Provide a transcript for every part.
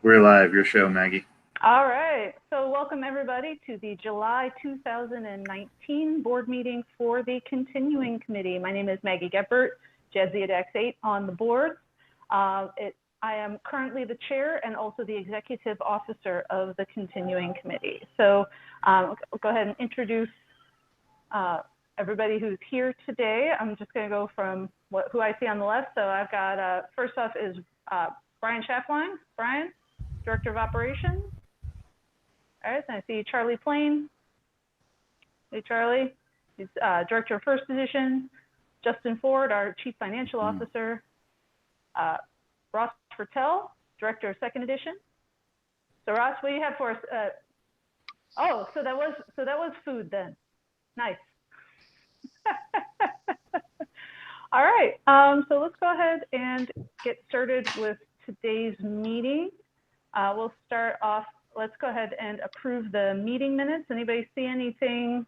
We're live, your show, Maggie. All right. So welcome everybody to the July 2019 board meeting for the Continuing Committee. My name is Maggie Geppert, JEDZIADEX 8 on the board. I am currently the chair and also the executive officer of the Continuing Committee. So I'll go ahead and introduce everybody who's here today. I'm just going to go from who I see on the left. So I've got, first off is Brian Schaffline. Brian, Director of Operations. All right, and I see Charlie Plain. Hey, Charlie. He's Director of First Edition. Justin Ford, our Chief Financial Officer. Ross Fertel, Director of Second Edition. So Ross, what do you have for us? Oh, so that was food then. Nice. All right, so let's go ahead and get started with today's meeting. We'll start off. Let's go ahead and approve the meeting minutes. Anybody see anything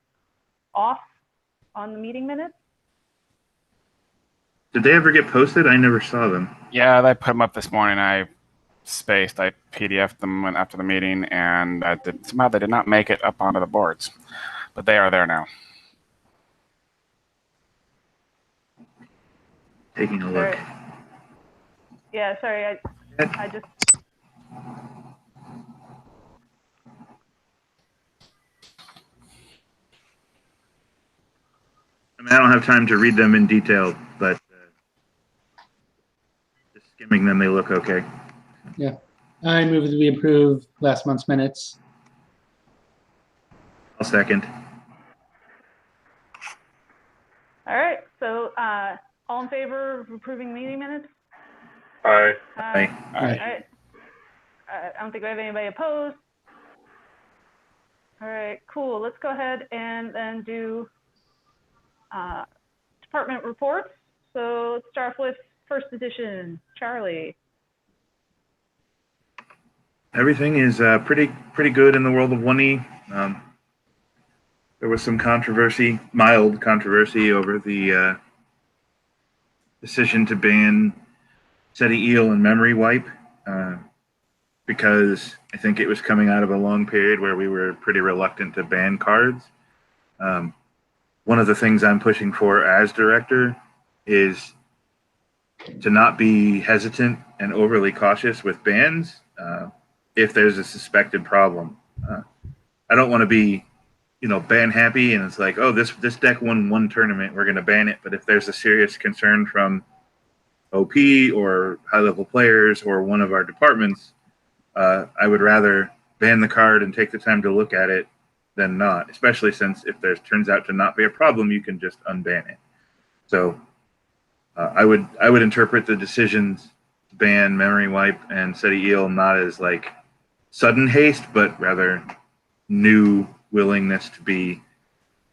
off on the meeting minutes? Did they ever get posted? I never saw them. Yeah, they put them up this morning. I PDF'd them after the meeting, and somehow they did not make it up onto the boards, but they are there now. Taking a look. Right. Yeah, sorry, I just. I mean, I don't have time to read them in detail, but just skimming them, they look okay. Yeah, I move that we approve last month's minutes. I'll second. All right, so all in favor of approving meeting minutes? Aye. Aye. All right. I don't think we have anybody opposed. All right, cool. Let's go ahead and then do department reports. So let's start with First Edition. Charlie. Everything is pretty good in the world of 1E. There was some controversy, mild controversy, over the decision to ban SETI Eel and Memory Wipe, because I think it was coming out of a long period where we were pretty reluctant to ban cards. One of the things I'm pushing for as director is to not be hesitant and overly cautious with bans if there's a suspected problem. I don't want to be, ban happy and it's like, oh, this deck won one tournament, we're going to ban it. But if there's a serious concern from OP or high-level players or one of our departments, I would rather ban the card and take the time to look at it than not, especially since if there turns out to not be a problem, you can just unban it. So I would interpret the decisions to ban Memory Wipe and SETI Eel not as like sudden haste, but rather new willingness to be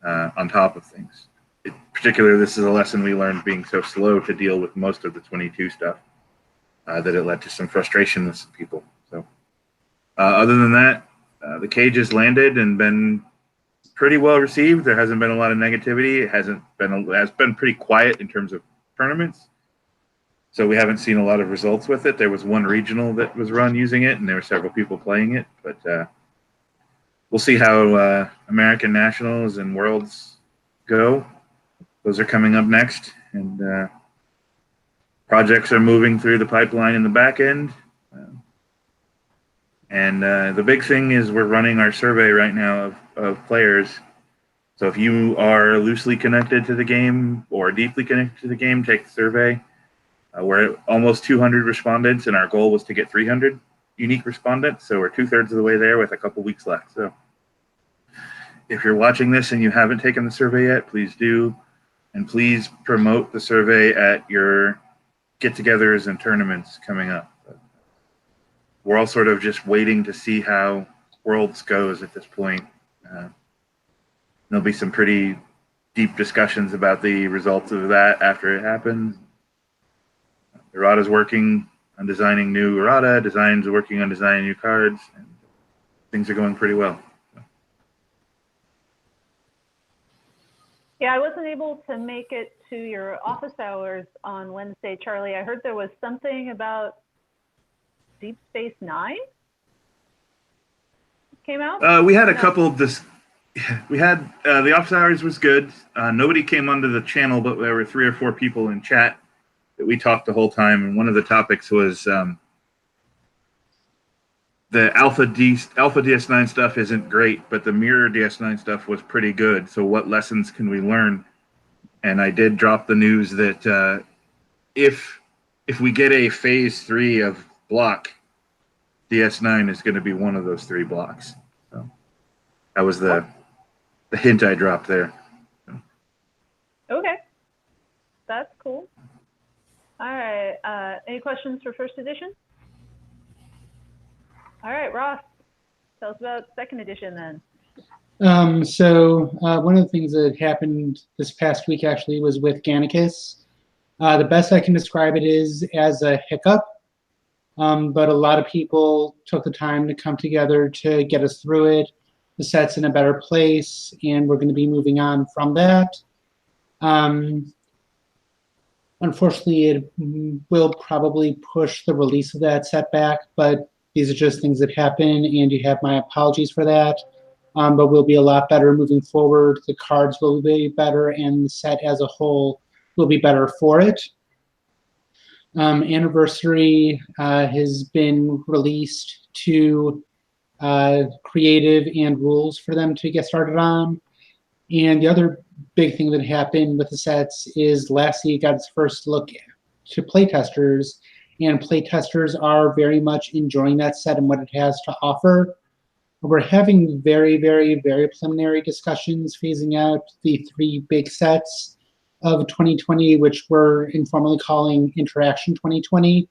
on top of things. In particular, this is a lesson we learned being so slow to deal with most of the 22 stuff, that it led to some frustration with some people. So other than that, the cage has landed and been pretty well received. There hasn't been a lot of negativity. It has been pretty quiet in terms of tournaments. So we haven't seen a lot of results with it. There was one regional that was run using it, and there were several people playing it. But we'll see how American Nationals and Worlds go. Those are coming up next, and projects are moving through the pipeline in the back end. And the big thing is we're running our survey right now of players. So if you are loosely connected to the game or deeply connected to the game, take the survey. We're at almost 200 respondents, and our goal was to get 300 unique respondents. So we're 2/3 of the way there with a couple weeks left. So if you're watching this and you haven't taken the survey yet, please do. And please promote the survey at your get-togethers and tournaments coming up. We're all sort of just waiting to see how Worlds goes at this point. There'll be some pretty deep discussions about the results of that after it happens. Errata's working on designing new errata, Design's working on designing new cards, and things are going pretty well. Yeah, I wasn't able to make it to your office hours on Wednesday, Charlie. I heard there was something about Deep Space Nine came out. We had a couple of this. We had the office hours was good. Nobody came onto the channel, but there were 3 or 4 people in chat that we talked the whole time. And one of the topics was the Alpha DS9 stuff isn't great, but the Mirror DS9 stuff was pretty good. So what lessons can we learn? And I did drop the news that if we get a phase 3 of block, DS9 is going to be one of those 3 blocks. So that was the hint I dropped there. Okay, that's cool. All right, any questions for first edition? All right, Ross, tell us about second edition then. So one of the things that happened this past week actually was with Gannicus. The best I can describe it is as a hiccup, but a lot of people took the time to come together to get us through it. The set's in a better place, and we're going to be moving on from that. Unfortunately, it will probably push the release of that set back, but these are just things that happen, and you have my apologies for that. But we'll be a lot better moving forward. The cards will be better, and the set as a whole will be better for it. Anniversary has been released to creative and rules for them to get started on. And the other big thing that happened with the sets is Lassie got its first look to playtesters, and playtesters are very much enjoying that set and what it has to offer. We're having very, very, very preliminary discussions phasing out the 3 big sets of 2020, which we're informally calling Interaction 2020.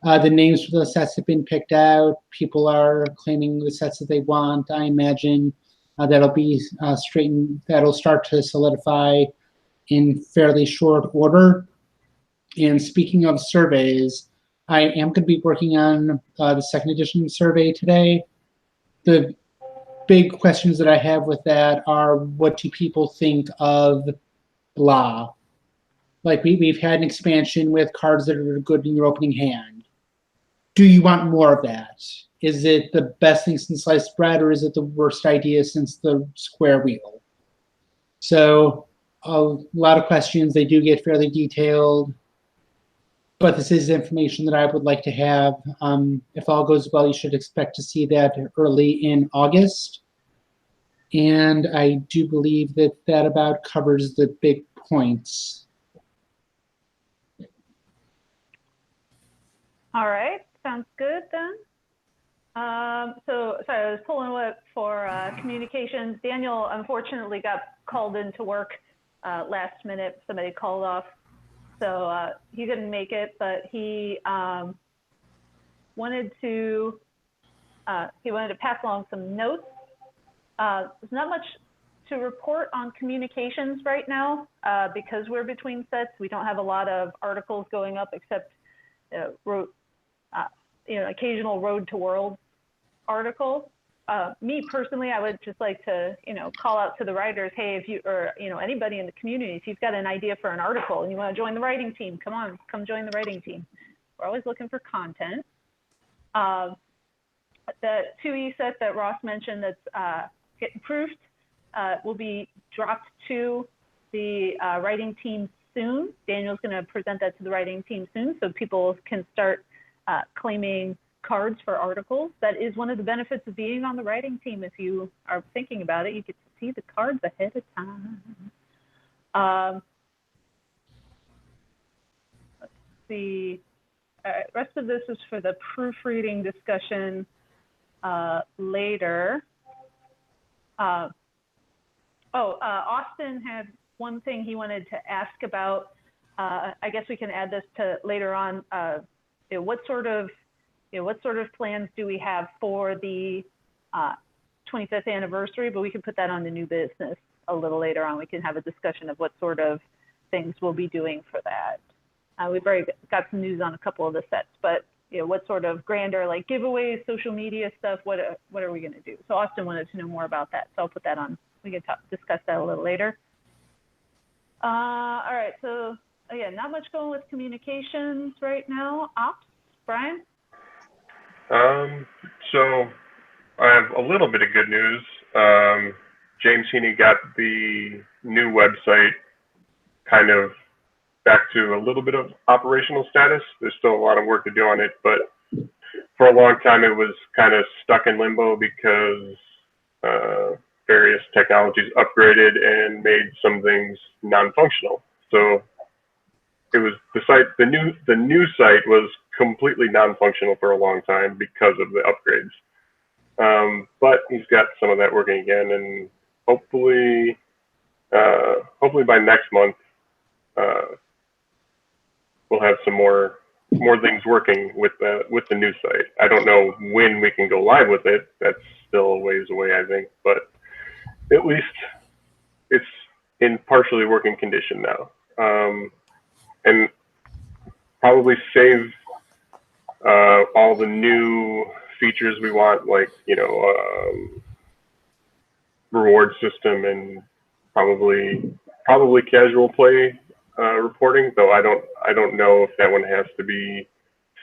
The names for the sets have been picked out. People are claiming the sets that they want. I imagine that'll be straightened. That'll start to solidify in fairly short order. And speaking of surveys, I am going to be working on the second edition survey today. The big questions that I have with that are, what do people think of blah? Like we've had an expansion with cards that are good in your opening hand. Do you want more of that? Is it the best thing since sliced bread, or is it the worst idea since the square wheel? So a lot of questions. They do get fairly detailed, but this is information that I would like to have. If all goes well, you should expect to see that early in August. And I do believe that that about covers the big points. All right, sounds good then. So sorry, I was pulling up for communications. Daniel unfortunately got called into work last minute. Somebody called off, so he couldn't make it. But he wanted to pass along some notes. There's not much to report on communications right now because we're between sets. We don't have a lot of articles going up except occasional Road to World article. Me personally, I would just like to, call out to the writers, hey, if you, or, anybody in the community, if you've got an idea for an article and you want to join the writing team, come join the writing team. We're always looking for content. The 2E set that Ross mentioned that's getting proofed will be dropped to the writing team soon. Daniel's going to present that to the writing team soon so people can start claiming cards for articles. That is one of the benefits of being on the writing team. If you are thinking about it, you get to see the cards ahead of time. Let's see. Rest of this is for the proofreading discussion later. Austin had one thing he wanted to ask about. I guess we can add this to later on. What sort of plans do we have for the 25th anniversary? But we can put that on the new business a little later on. We can have a discussion of what sort of things we'll be doing for that. We've already got some news on a couple of the sets, but what sort of grander, like giveaways, social media stuff, what are we going to do? So Austin wanted to know more about that, so I'll put that on. We can discuss that a little later. All right, so again, not much going with communications right now. Ops, Brian? So I have a little bit of good news. James Heaney got the new website kind of back to a little bit of operational status. There's still a lot of work to do on it, but for a long time it was kind of stuck in limbo because various technologies upgraded and made some things non-functional. So it was the site, the new site was completely non-functional for a long time because of the upgrades. But he's got some of that working again, and hopefully by next month, we'll have some more things working with the new site. I don't know when we can go live with it. That's still a ways away, I think, but at least it's in partially working condition now. And probably save all the new features we want, like, reward system and probably casual play reporting, though I don't know if that one has to be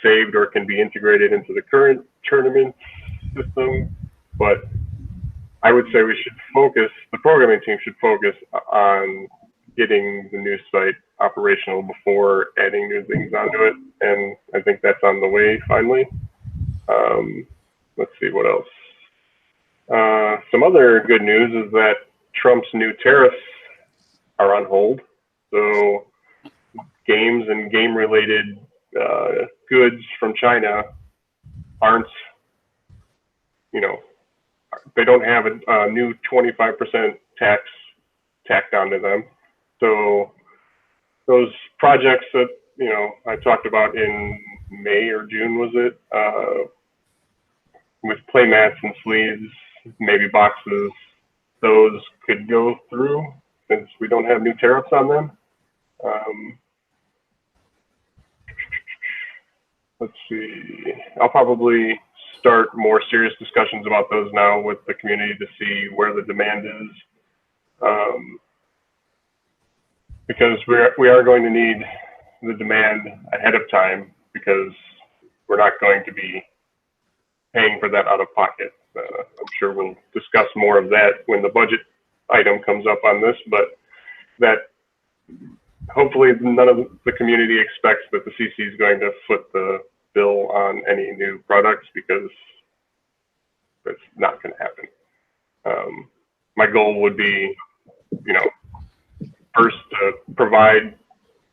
saved or can be integrated into the current tournament system. But I would say the programming team should focus on getting the new site operational before adding new things onto it. And I think that's on the way finally. Let's see what else. Some other good news is that Trump's new tariffs are on hold. So games and game-related goods from China aren't, they don't have a new 25% tax tacked onto them. So those projects that, I talked about in May or June, was it? With play mats and sleeves, maybe boxes, those could go through since we don't have new tariffs on them. Let's see. I'll probably start more serious discussions about those now with the community to see where the demand is. Because we are going to need the demand ahead of time, because we're not going to be paying for that out of pocket. I'm sure we'll discuss more of that when the budget item comes up on this, but that hopefully none of the community expects that the CC is going to foot the bill on any new products, because that's not going to happen. My goal would be, first to provide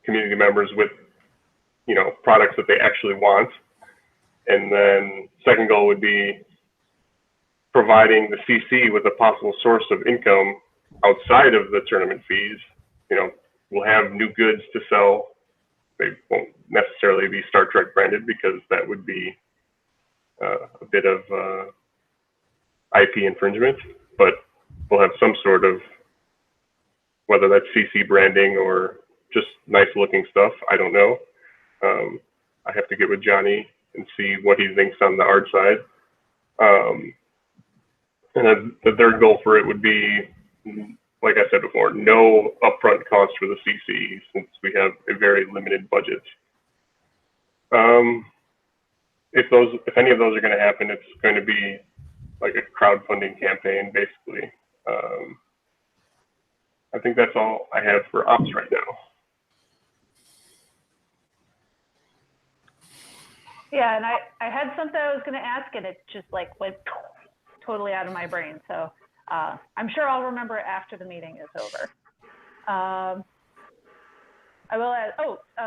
community members with, products that they actually want. And then second goal would be providing the CC with a possible source of income outside of the tournament fees. We'll have new goods to sell. They won't necessarily be Star Trek branded, because that would be a bit of IP infringement, but we'll have some sort of, whether that's CC branding or just nice looking stuff, I don't know. I have to get with Johnny and see what he thinks on the art side. And then the third goal for it would be, like I said before, no upfront cost for the CC, since we have a very limited budget. If any of those are going to happen, it's going to be like a crowdfunding campaign, basically. I think that's all I have for ops right now. Yeah, and I had something I was going to ask, and it just went totally out of my brain. So I'm sure I'll remember it after the meeting is over. I will add,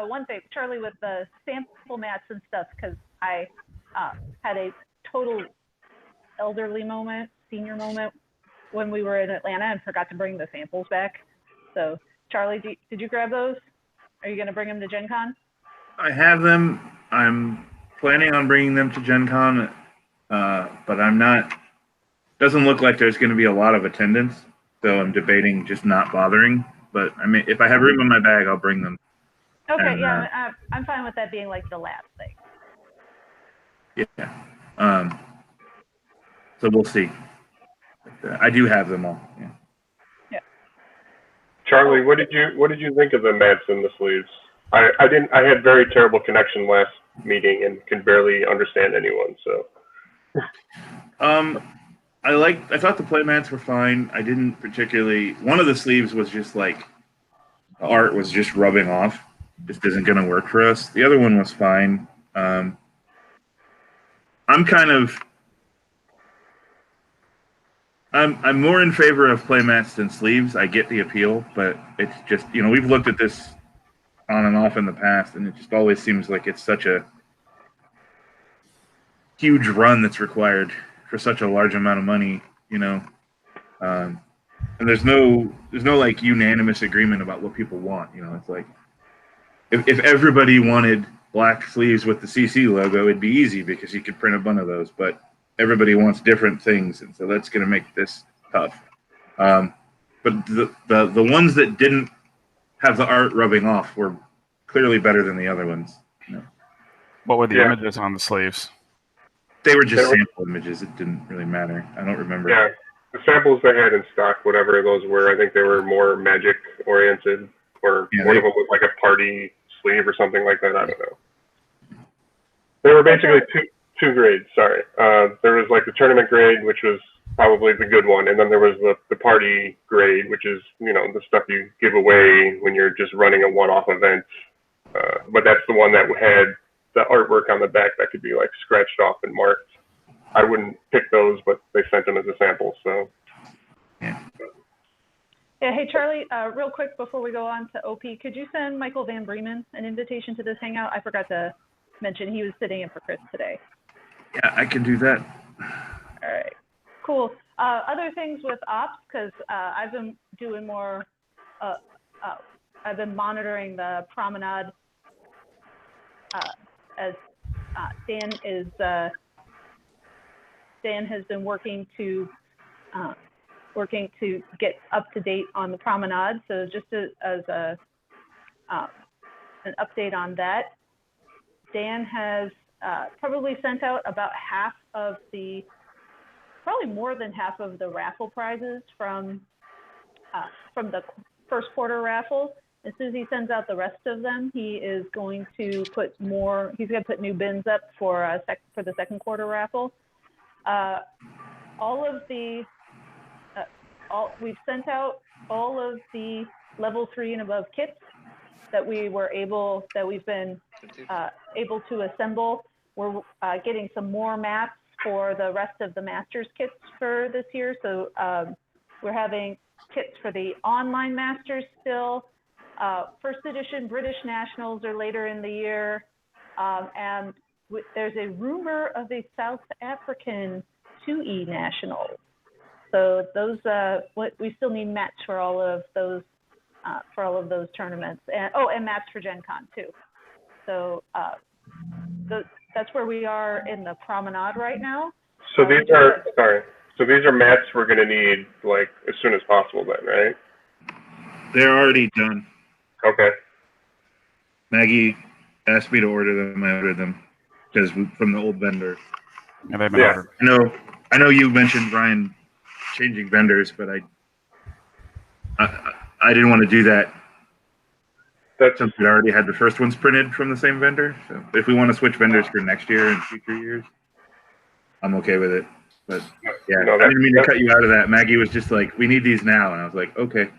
one thing, Charlie, with the sample mats and stuff, because I had a total elderly moment, senior moment, when we were in Atlanta and forgot to bring the samples back. So Charlie, did you grab those? Are you going to bring them to Gen Con? I have them. I'm planning on bringing them to Gen Con, but I'm not. Doesn't look like there's going to be a lot of attendance, so I'm debating just not bothering. But I mean, if I have room in my bag, I'll bring them. Okay, and, yeah, I'm fine with that being like the last thing. Yeah. So we'll see. I do have them all. Yeah. Yeah. Charlie, what did you think of the mats and the sleeves? I had very terrible connection last meeting and could barely understand anyone. So I thought the playmats were fine. I didn't particularly. One of the sleeves was just like the art was just rubbing off. Just isn't going to work for us. The other one was fine. I'm kind of. I'm more in favor of playmats than sleeves. I get the appeal, but it's just we've looked at this on and off in the past, and it just always seems like it's such a huge run that's required for such a large amount of money, and there's no like unanimous agreement about what people want. It's like if everybody wanted black sleeves with the CC logo, it'd be easy because you could print a bunch of those. But everybody wants different things, and so that's going to make this tough. But the ones that didn't have the art rubbing off were clearly better than the other ones. What were the images on the sleeves? They were just sample images. It didn't really matter. I don't remember. Yeah, the samples they had in stock, whatever those were, I think they were more magic oriented, or one of them was like a party sleeve or something like that. I don't know. There were basically two grades. Sorry, there was like the tournament grade, which was probably the good one, and then there was the party grade, which is the stuff you give away when you're just running a one-off event. But that's the one that had the artwork on the back that could be like scratched off and marked. I wouldn't pick those, but they sent them as a sample. So yeah. Hey Charlie, real quick before we go on to OP, could you send Michael Van Bremen an invitation to this hangout? I forgot to mention he was sitting in for Chris today. Yeah, I can do that. All right, cool. Other things with ops, because I've been doing more. I've been monitoring the promenade. As Dan has been working to get up to date on the promenade. So just as an update on that, Dan has probably sent out about probably more than half of the raffle prizes from the first quarter raffle. As soon as he sends out the rest of them, he is going to put more. He's going to put new bins up for the second quarter raffle. We've sent out all of the level 3 and above kits that we've been able to assemble. We're getting some more maps for the rest of the Masters kits for this year. So we're having kits for the online Masters still. First edition British Nationals are later in the year. And there's a rumor of a South African 2E Nationals. So those, we still need mats for all of those tournaments. And mats for Gen Con too. So that's where we are in the promenade right now. So these are mats we're going to need like as soon as possible then, right? They're already done. Okay. Maggie asked me to order them. I ordered them because from the old vendor. Yeah, they've been ordered. I know you mentioned Brian changing vendors, but I didn't want to do that. Since we already had the first ones printed from the same vendor. So if we want to switch vendors for next year and future years, I'm okay with it. But yeah, I didn't mean to cut you out of that. Maggie was just like, "We need these now," and I was like, "Okay."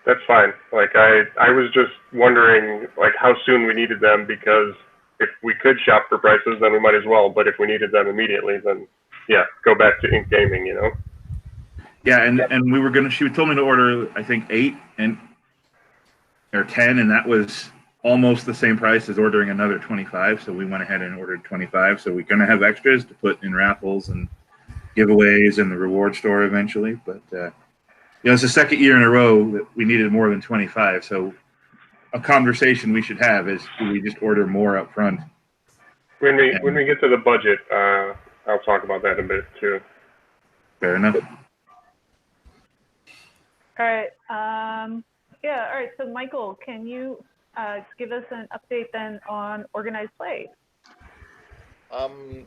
That's fine. Like I was just wondering like how soon we needed them, because if we could shop for prices, then we might as well. But if we needed them immediately, then yeah, go back to Ink Gaming, Yeah, and we were gonna. She told me to order, I think 8 or 10, and that was almost the same price as ordering another 25. So we went ahead and ordered 25. So we're gonna have extras to put in raffles and giveaways in the reward store eventually. But it's the second year in a row that we needed more than 25. So a conversation we should have is, do we just order more up front? When we get to the budget, I'll talk about that a bit too. Fair enough. All right. Yeah. All right. So Michael, can you give us an update then on organized play?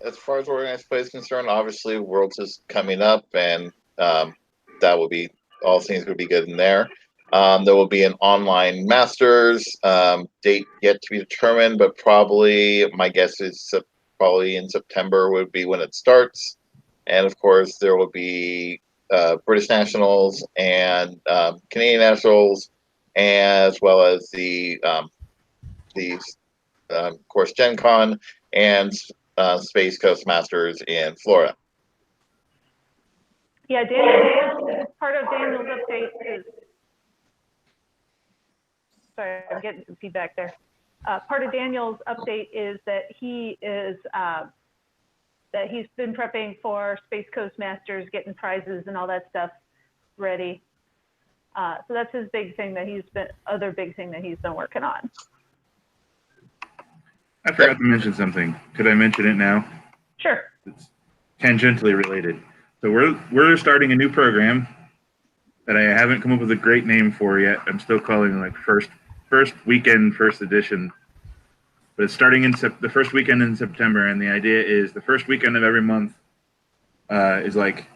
As far as organized play is concerned, obviously Worlds is coming up, and that will be, all things would be good in there. There will be an online Masters, date yet to be determined, but probably my guess is probably in September would be when it starts. And of course, there will be British nationals and Canadian nationals, as well as of course, Gen Con and Space Coast Masters in Florida. Yeah, Daniel, part of Daniel's update is, sorry, I'm getting some feedback there. Part of Daniel's update is that he is, that he's been prepping for Space Coast Masters, getting prizes and all that stuff ready. So that's his big thing that other big thing that he's been working on. I forgot to mention something. Could I mention it now? Sure. It's tangentially related. So we're starting a new program that I haven't come up with a great name for yet. I'm still calling it like first weekend, first edition. But it's starting in the first weekend in September, and the idea is the first weekend of every month is like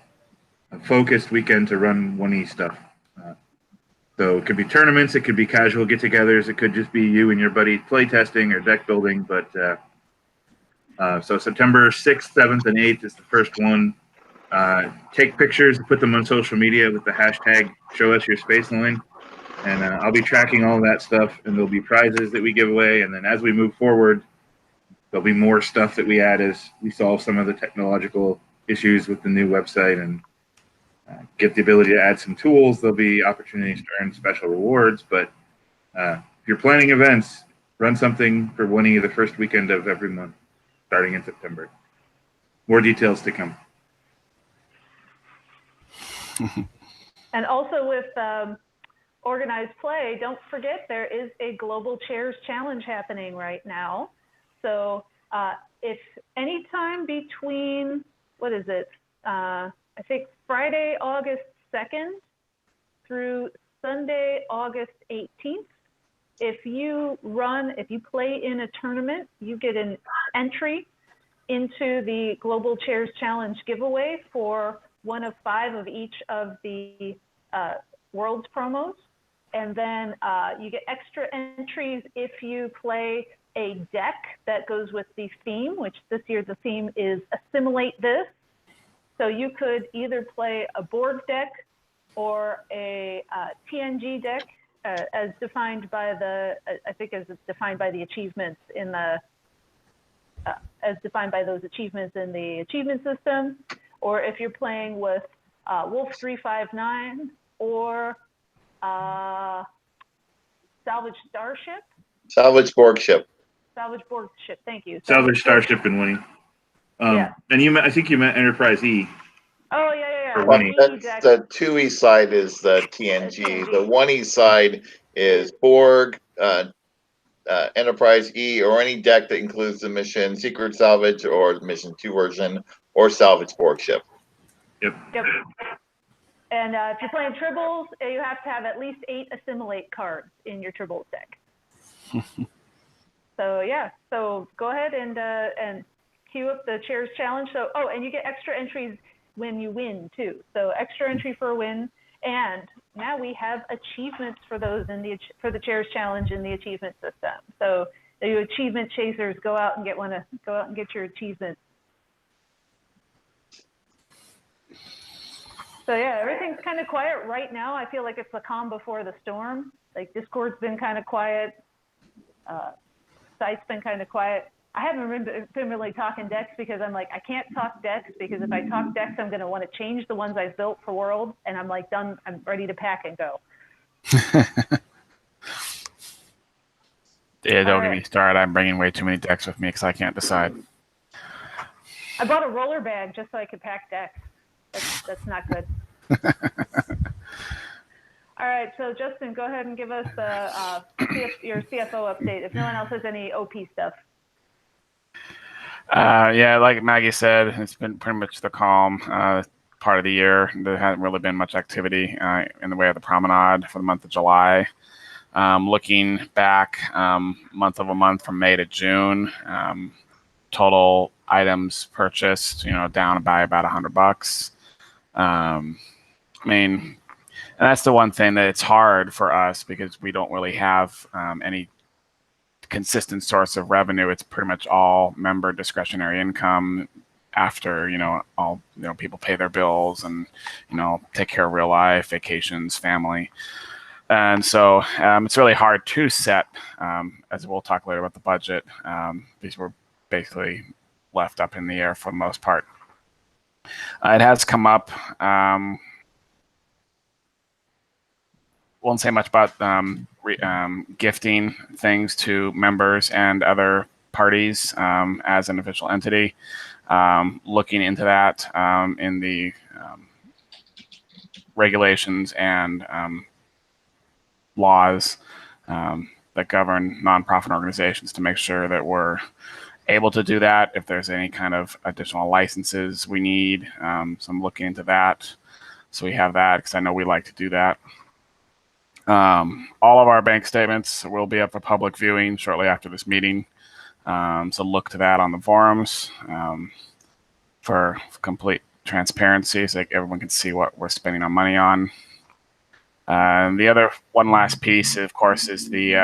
a focused weekend to run 1E stuff. So it could be tournaments, it could be casual get-togethers, it could just be you and your buddy play testing or deck building. But so September 6th, 7th, and 8th is the first one. Take pictures, put them on social media with the hashtag #ShowUsYourSpaceLine. And I'll be tracking all that stuff, and there'll be prizes that we give away. And then as we move forward, there'll be more stuff that we add as we solve some of the technological issues with the new website and get the ability to add some tools. There'll be opportunities to earn special rewards. But if you're planning events, run something for 1E the first weekend of every month, starting in September. More details to come. And also with organized play, don't forget there is a Global Chairs Challenge happening right now. So if anytime between, what is it? I think Friday, August 2nd through Sunday, August 18th. If you play in a tournament, you get an entry into the Global Chairs Challenge giveaway for one of 5 of each of the Worlds promos. And then you get extra entries if you play a deck that goes with the theme, which this year the theme is Assimilate This. So you could either play a Borg deck or a TNG deck, as defined by the, I think as it's defined by the achievements in the, as defined by those achievements in the achievement system, or if you're playing with Wolf 359 or Salvage Starship. Salvage Borg ship. Salvage Borg ship. Thank you. Salvage Starship and Winnie. Yeah. And I think you meant Enterprise E. Oh yeah. For Well, 1E. that's the 2E side is the TNG. The 1E side is Borg, Enterprise E, or any deck that includes the mission Secret Salvage or the Mission 2 version or Salvage Borg ship. Yep. And if you're playing Tribbles, you have to have at least 8 Assimilate cards in your Tribbles deck. So yeah, so go ahead and queue up the Chairs Challenge. So and you get extra entries when you win too. So extra entry for a win, and now we have achievements for those for the Chairs Challenge in the achievement system. So the achievement chasers, go out and get your achievements. So yeah, everything's kind of quiet right now. I feel like it's the calm before the storm. Like Discord's been kind of quiet. Site's been kind of quiet. I haven't been really talking decks because I'm like, I can't talk decks because if I talk decks, I'm going to want to change the ones I've built for World, and I'm like done. I'm ready to pack and go. Yeah, don't get me started. I'm bringing way too many decks with me because I can't decide. I bought a roller bag just so I could pack decks. That's not good. All right, so Justin, go ahead and give us your CFO update if no one else has any OP stuff. Yeah, like Maggie said, it's been pretty much the calm part of the year. There hasn't really been much activity in the way of the promenade for the month of July. Looking back month over month from May to June, total items purchased, down by about $100. I mean, and that's the one thing that it's hard for us because we don't really have any consistent source of revenue. It's pretty much all member discretionary income after, all, people pay their bills and, take care of real life, vacations, family. And so it's really hard to set, as we'll talk later about the budget. These were basically left up in the air for the most part. It has come up. Won't say much about gifting things to members and other parties as an official entity. Looking into that in the regulations and laws that govern nonprofit organizations to make sure that we're able to do that. If there's any kind of additional licenses we need, so I'm looking into that. So we have that because I know we like to do that. All of our bank statements will be up for public viewing shortly after this meeting. So look to that on the forums for complete transparency so that everyone can see what we're spending our money on. The other one last piece, of course, is the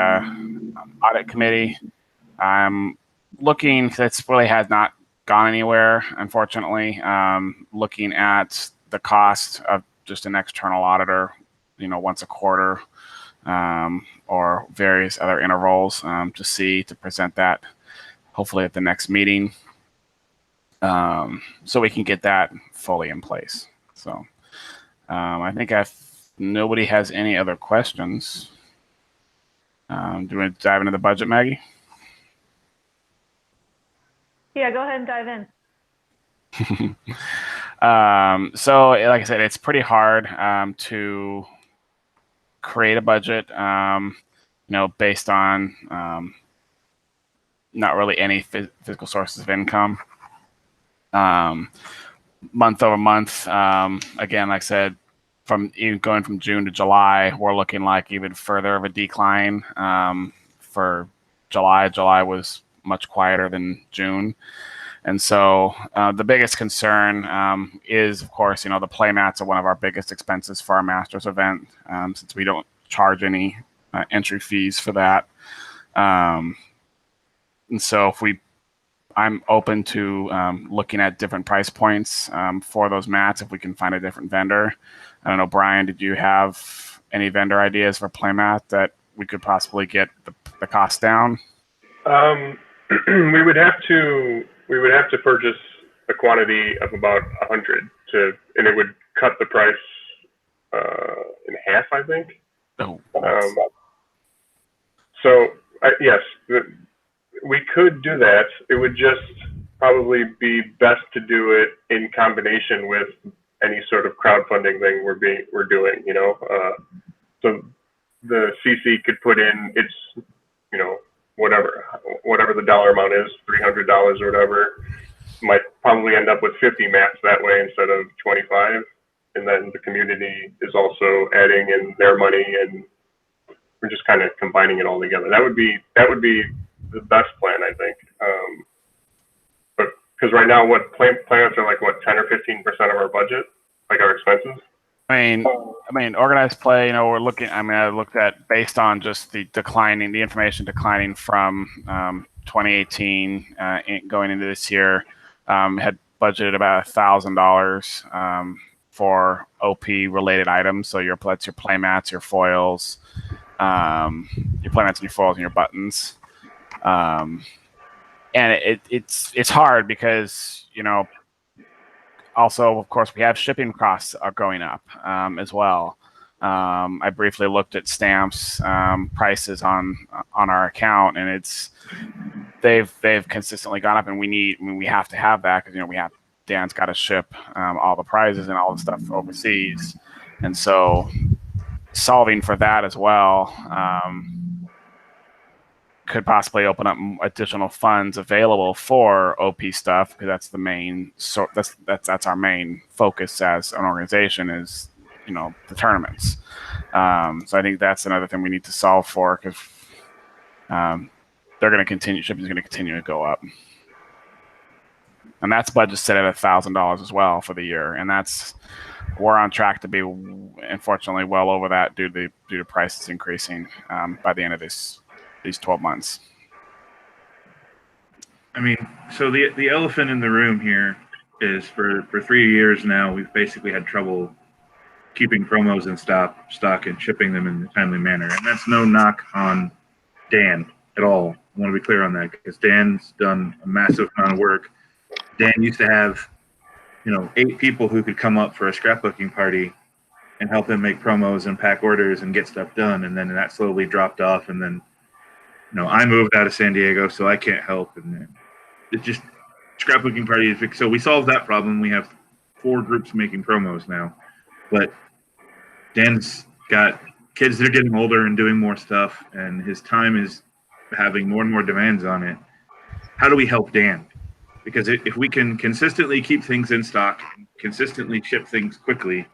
audit committee. I'm looking, this really has not gone anywhere, unfortunately. Looking at the cost of just an external auditor, once a quarter or various other intervals to present that hopefully at the next meeting so we can get that fully in place. So I think nobody has any other questions. Do you want to dive into the budget, Maggie? Yeah, go ahead and dive in. So like I said, it's pretty hard to create a budget, based on not really any physical sources of income. Month over month, again, like I said, going from June to July, we're looking like even further of a decline. For July was much quieter than June. And so the biggest concern is, of course, the playmats are one of our biggest expenses for our Masters event, since we don't charge any entry fees for that. And so I'm open to looking at different price points for those mats if we can find a different vendor. I don't know, Brian, did you have any vendor ideas for playmat that we could possibly get the cost down? We would have to purchase a quantity of about 100 and it would cut the price in half, I think. Oh. Yes, we could do that. It would just probably be best to do it in combination with any sort of crowdfunding thing we're doing. So the CC could put in its, whatever the dollar amount is, $300 or whatever, might probably end up with 50 mats that way instead of 25. And then the community is also adding in their money, and we're just kind of combining it all together. That would be the best plan, I think. But because right now, plans are like 10 or 15% of our budget, like our expenses. I mean, organized play. We're looking. I looked at based on just the information declining from 2018 going into this year. Had budgeted about $1,000 for OP related items. So that's your play mats, your foils, your play mats and your foils and your buttons. And it's hard because also, of course, we have shipping costs are going up as well. I briefly looked at stamps prices on our account, and they've consistently gone up, and we have to have that because Dan's got to ship all the prizes and all the stuff overseas, and so solving for that as well could possibly open up additional funds available for OP stuff, because that's the main that's our main focus as an organization is the tournaments. So I think that's another thing we need to solve for, because they're going to continue, shipping is going to continue to go up, and that's budget set at $1,000 as well for the year, and we're on track to be unfortunately well over that due to prices increasing by the end of these 12 months. I mean, so the elephant in the room here is for 3 years now, we've basically had trouble keeping promos in stock and shipping them in a timely manner. And that's no knock on Dan at all. I want to be clear on that because Dan's done a massive amount of work. Dan used to have, 8 people who could come up for a scrapbooking party and help him make promos and pack orders and get stuff done. And then that slowly dropped off. And then, I moved out of San Diego, so I can't help. And then it just scrapbooking parties. So we solved that problem. We have 4 groups making promos now, but Dan's got kids that are getting older and doing more stuff, and his time is having more and more demands on it. How do we help Dan? Because if we can consistently keep things in stock, consistently ship things quickly,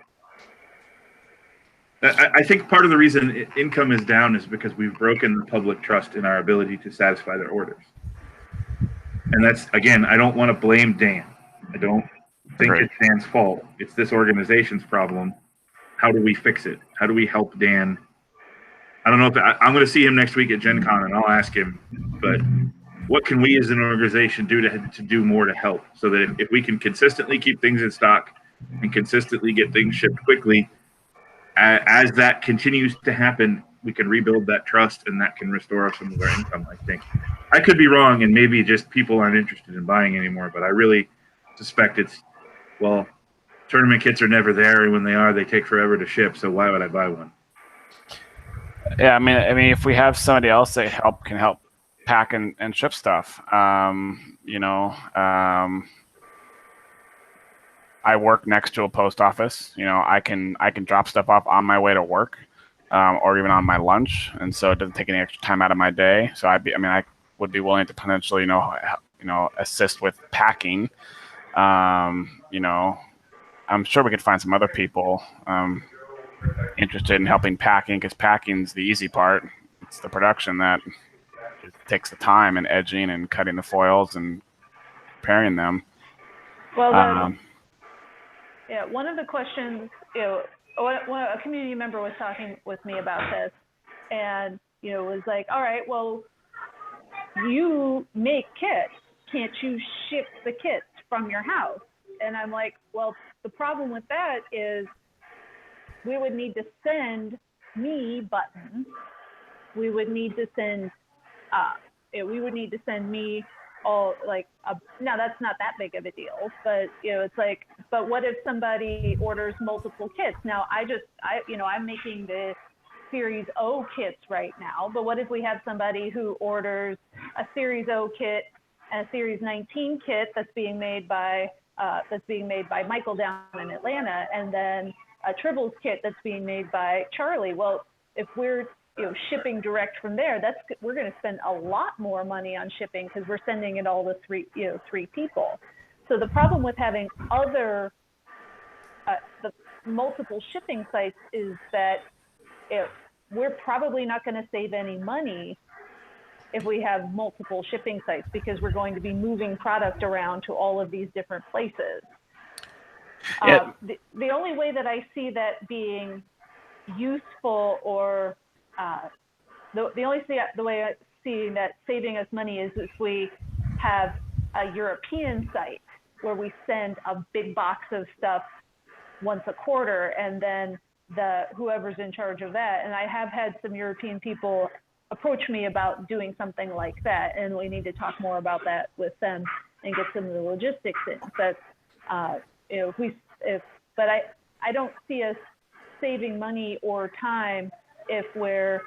I think part of the reason income is down is because we've broken the public trust in our ability to satisfy their orders. And that's, again, I don't want to blame Dan. I don't think it's Dan's fault. It's this organization's problem. How do we fix it? How do we help Dan? I don't know if I'm going to see him next week at Gen Con, and I'll ask him, but what can we as an organization do to do more to help so that if we can consistently keep things in stock and consistently get things shipped quickly, as that continues to happen, we can rebuild that trust and that can restore some of our income, I think. I could be wrong, and maybe just people aren't interested in buying anymore, but I really suspect tournament kits are never there, and when they are, they take forever to ship, so why would I buy one? Yeah, I mean, if we have somebody else that can help pack and ship stuff, I work next to a post office. I can drop stuff off on my way to work, or even on my lunch, and so it doesn't take any extra time out of my day. So I would be willing to potentially, assist with packing. I'm sure we could find some other people interested in helping packing, because packing's the easy part. It's the production that takes the time and edging and cutting the foils and preparing them. Well, one of the questions, a community member was talking with me about this, and was like, all right, well, you make kits, can't you ship the kits from your house? And I'm like, well, the problem with that is we would need to send me buttons. We would need to send me all, now that's not that big of a deal, but it's like, but what if somebody orders multiple kits? Now I'm making the Series O kits right now, but what if we have somebody who orders a Series O kit and a Series 19 kit that's being made by Michael down in Atlanta, and then a Tribbles kit that's being made by Charlie? Well, if we're shipping direct from there, we're going to spend a lot more money on shipping because we're sending it all to three people. So the problem with having the multiple shipping sites is that we're probably not going to save any money if we have multiple shipping sites, because we're going to be moving product around to all of these different places. Yeah. The only way that I see that being useful, or the way I see that saving us money, is if we have a European site where we send a big box of stuff once a quarter, and then whoever's in charge of that. And I have had some European people approach me about doing something like that, and we need to talk more about that with them and get some of the logistics in. But but I don't see us saving money or time if we're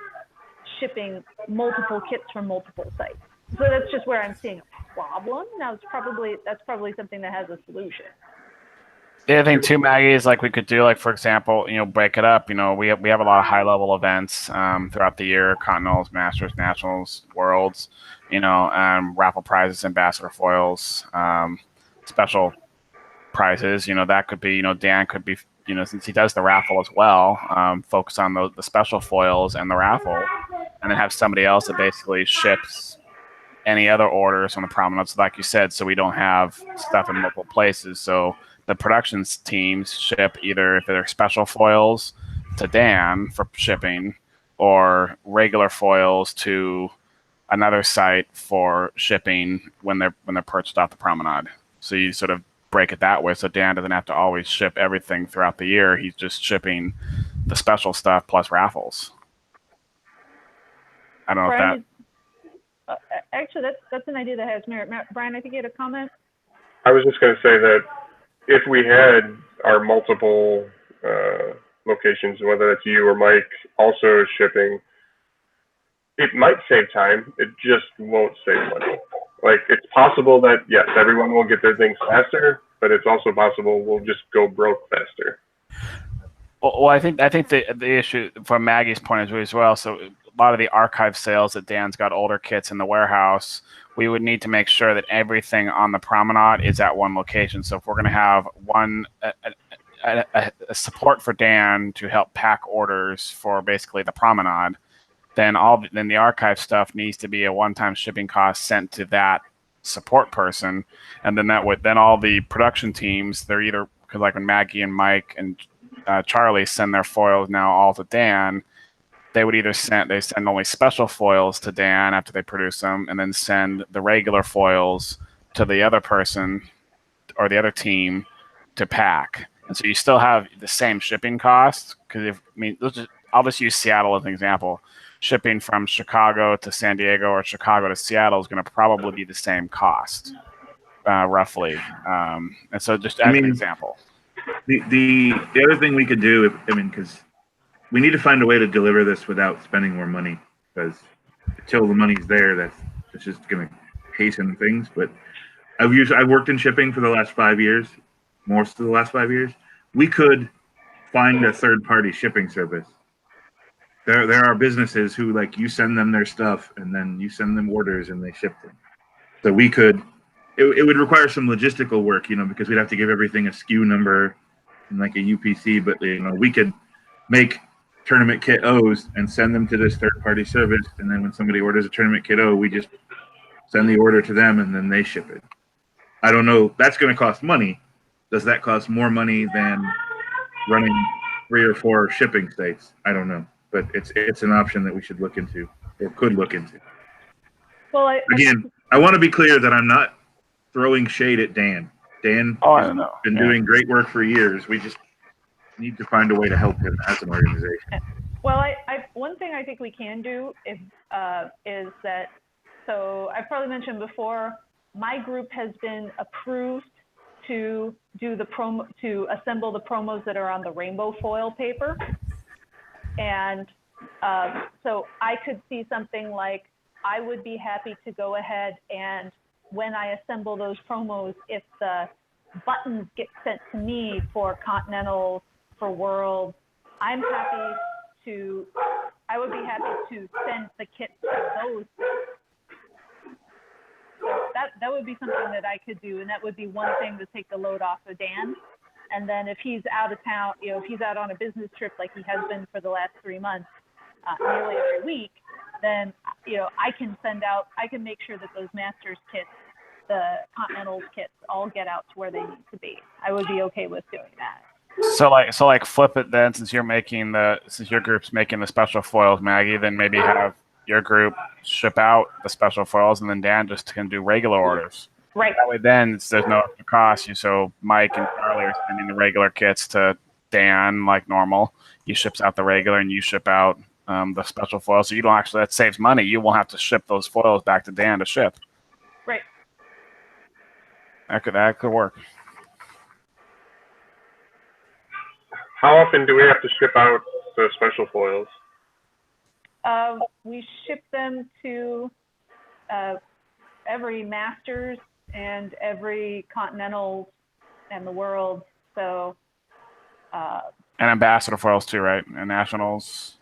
shipping multiple kits from multiple sites. So that's just where I'm seeing a problem. Now that's probably something that has a solution. The other thing too, Maggie, is we could do, for example, break it up. We have a lot of high level events throughout the year: Continentals, Masters, Nationals, Worlds. Raffle prizes, ambassador foils, special prizes. That could be. Dan could be. Since he does the raffle as well, focus on the special foils and the raffle, and then have somebody else that basically ships any other orders on the promenades, like you said, so we don't have stuff in multiple places. So the productions teams ship either, if they're special foils, to Dan for shipping, or regular foils to another site for shipping when they're purchased off the promenade. So you sort of break it that way, so Dan doesn't have to always ship everything throughout the year. He's just shipping the special stuff plus raffles. I don't know Brian, if that. actually, that's an idea that has merit. Brian, I think you had a comment. I was just going to say that if we had our multiple locations, whether it's you or Mike, also shipping, it might save time. It just won't save money. Like, it's possible that, yes, everyone will get their things faster, but it's also possible we'll just go broke faster. Well, I think the issue from Maggie's point of view as well. So a lot of the archive sales that Dan's got older kits in the warehouse, we would need to make sure that everything on the promenade is at one location. So if we're going to have a support for Dan to help pack orders for basically the promenade, then the archive stuff needs to be a one-time shipping cost sent to that support person, and then all the production teams, they're either, because like when Maggie and Mike and Charlie send their foils now all to Dan, they would either send only special foils to Dan after they produce them, and then send the regular foils to the other person or the other team to pack. And so you still have the same shipping costs, because I'll just use Seattle as an example. Shipping from Chicago to San Diego or Chicago to Seattle is going to probably be the same cost, roughly. And so just as an example. The other thing we could do, because we need to find a way to deliver this without spending more money, because until the money's there, that's just going to hasten things. But I've worked in shipping for the last 5 years, most of the last 5 years. We could find a third-party shipping service. There are businesses who, like, you send them their stuff and then you send them orders and they ship them. So we could. It would require some logistical work, because we'd have to give everything a SKU number and like a UPC. But we could make tournament kit O's and send them to this third-party service, and then when somebody orders a tournament kit O, we just send the order to them and then they ship it. I don't know. That's going to cost money. Does that cost more money than running 3 or 4 shipping sites? I don't know, but it's an option that we should look into or could look into. Well, I want to be clear that I'm not throwing shade at Dan. Dan has been doing great work for years. We just need to find a way to help him as an organization. Well, one thing I think we can do is that, so I've probably mentioned before, my group has been approved to do to assemble the promos that are on the rainbow foil paper. And so I could see something like, I would be happy to go ahead and when I assemble those promos, if the buttons get sent to me for Continental, for World, I would be happy to send the kits to those. So that would be something that I could do, and that would be one thing to take the load off of Dan. And then if he's out of town, if he's out on a business trip like he has been for the last 3 months, nearly every week, then I can make sure that those Masters kits, the Continentals kits, all get out to where they need to be. I would be okay with doing that. So like flip it then, since your group's making the special foils, Maggie, then maybe have your group ship out the special foils, and then Dan just can do regular orders. Right. That way, then there's no extra cost. So Mike and Charlie are sending the regular kits to Dan like normal. He ships out the regular, and you ship out the special foils. So you don't that saves money. You won't have to ship those foils back to Dan to ship. Right. That could work. How often do we have to ship out the special foils? We ship them to every Masters and every Continental and the World. So. And ambassador foils too, right? And nationals.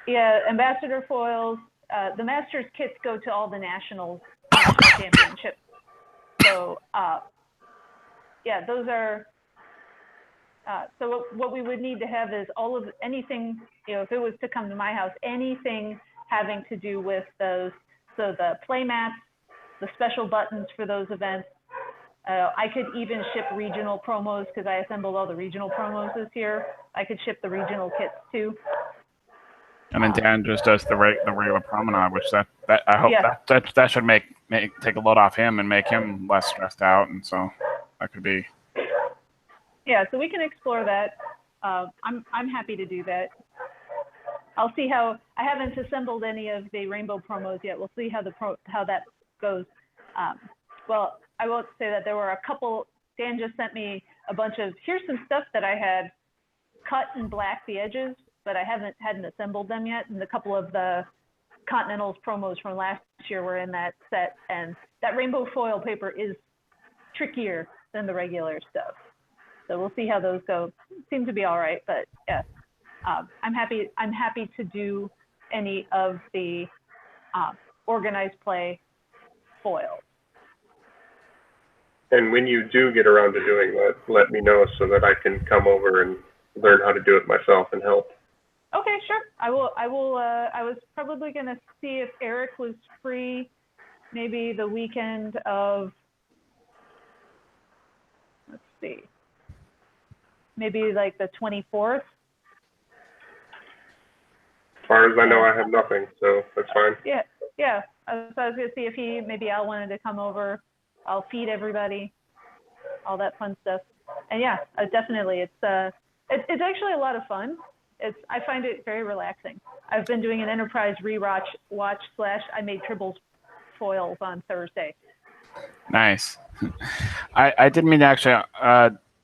Yeah, ambassador foils. The Masters kits go to all the national championships. So, those are. So what we would need to have is anything, if it was to come to my house, anything having to do with those, so the play mats, the special buttons for those events. I could even ship regional promos because I assembled all the regional promos this year. I could ship the regional kits too. And then Dan just does the regular promenade, which that I hope Yeah. that should make take a load off him and make him less stressed out, and so that could be. Yeah, so we can explore that. I'm happy to do that. I'll see how, I haven't assembled any of the rainbow promos yet. We'll see how how that goes. Well, I will say that there were a couple. Dan just sent me a bunch of, here's some stuff that I had cut and black the edges, but I hadn't assembled them yet. And a couple of the Continentals promos from last year were in that set, and that rainbow foil paper is trickier than the regular stuff. So we'll see how those go. Seem to be all right, but yeah, I'm happy to do any of the organized play foils. And when you do get around to doing that, let me know so that I can come over and learn how to do it myself and help. Okay, sure. I will. I was probably gonna see if Eric was free, maybe the weekend of. Let's see. Maybe like the 24th. As far as I know, I have nothing, so that's fine. Yeah. I was gonna see if maybe Al wanted to come over. I'll feed everybody, all that fun stuff. And yeah, definitely, it's actually a lot of fun. I find it very relaxing. I've been doing an Enterprise rewatch / I made Tribbles foils on Thursday. Nice. I didn't mean to actually.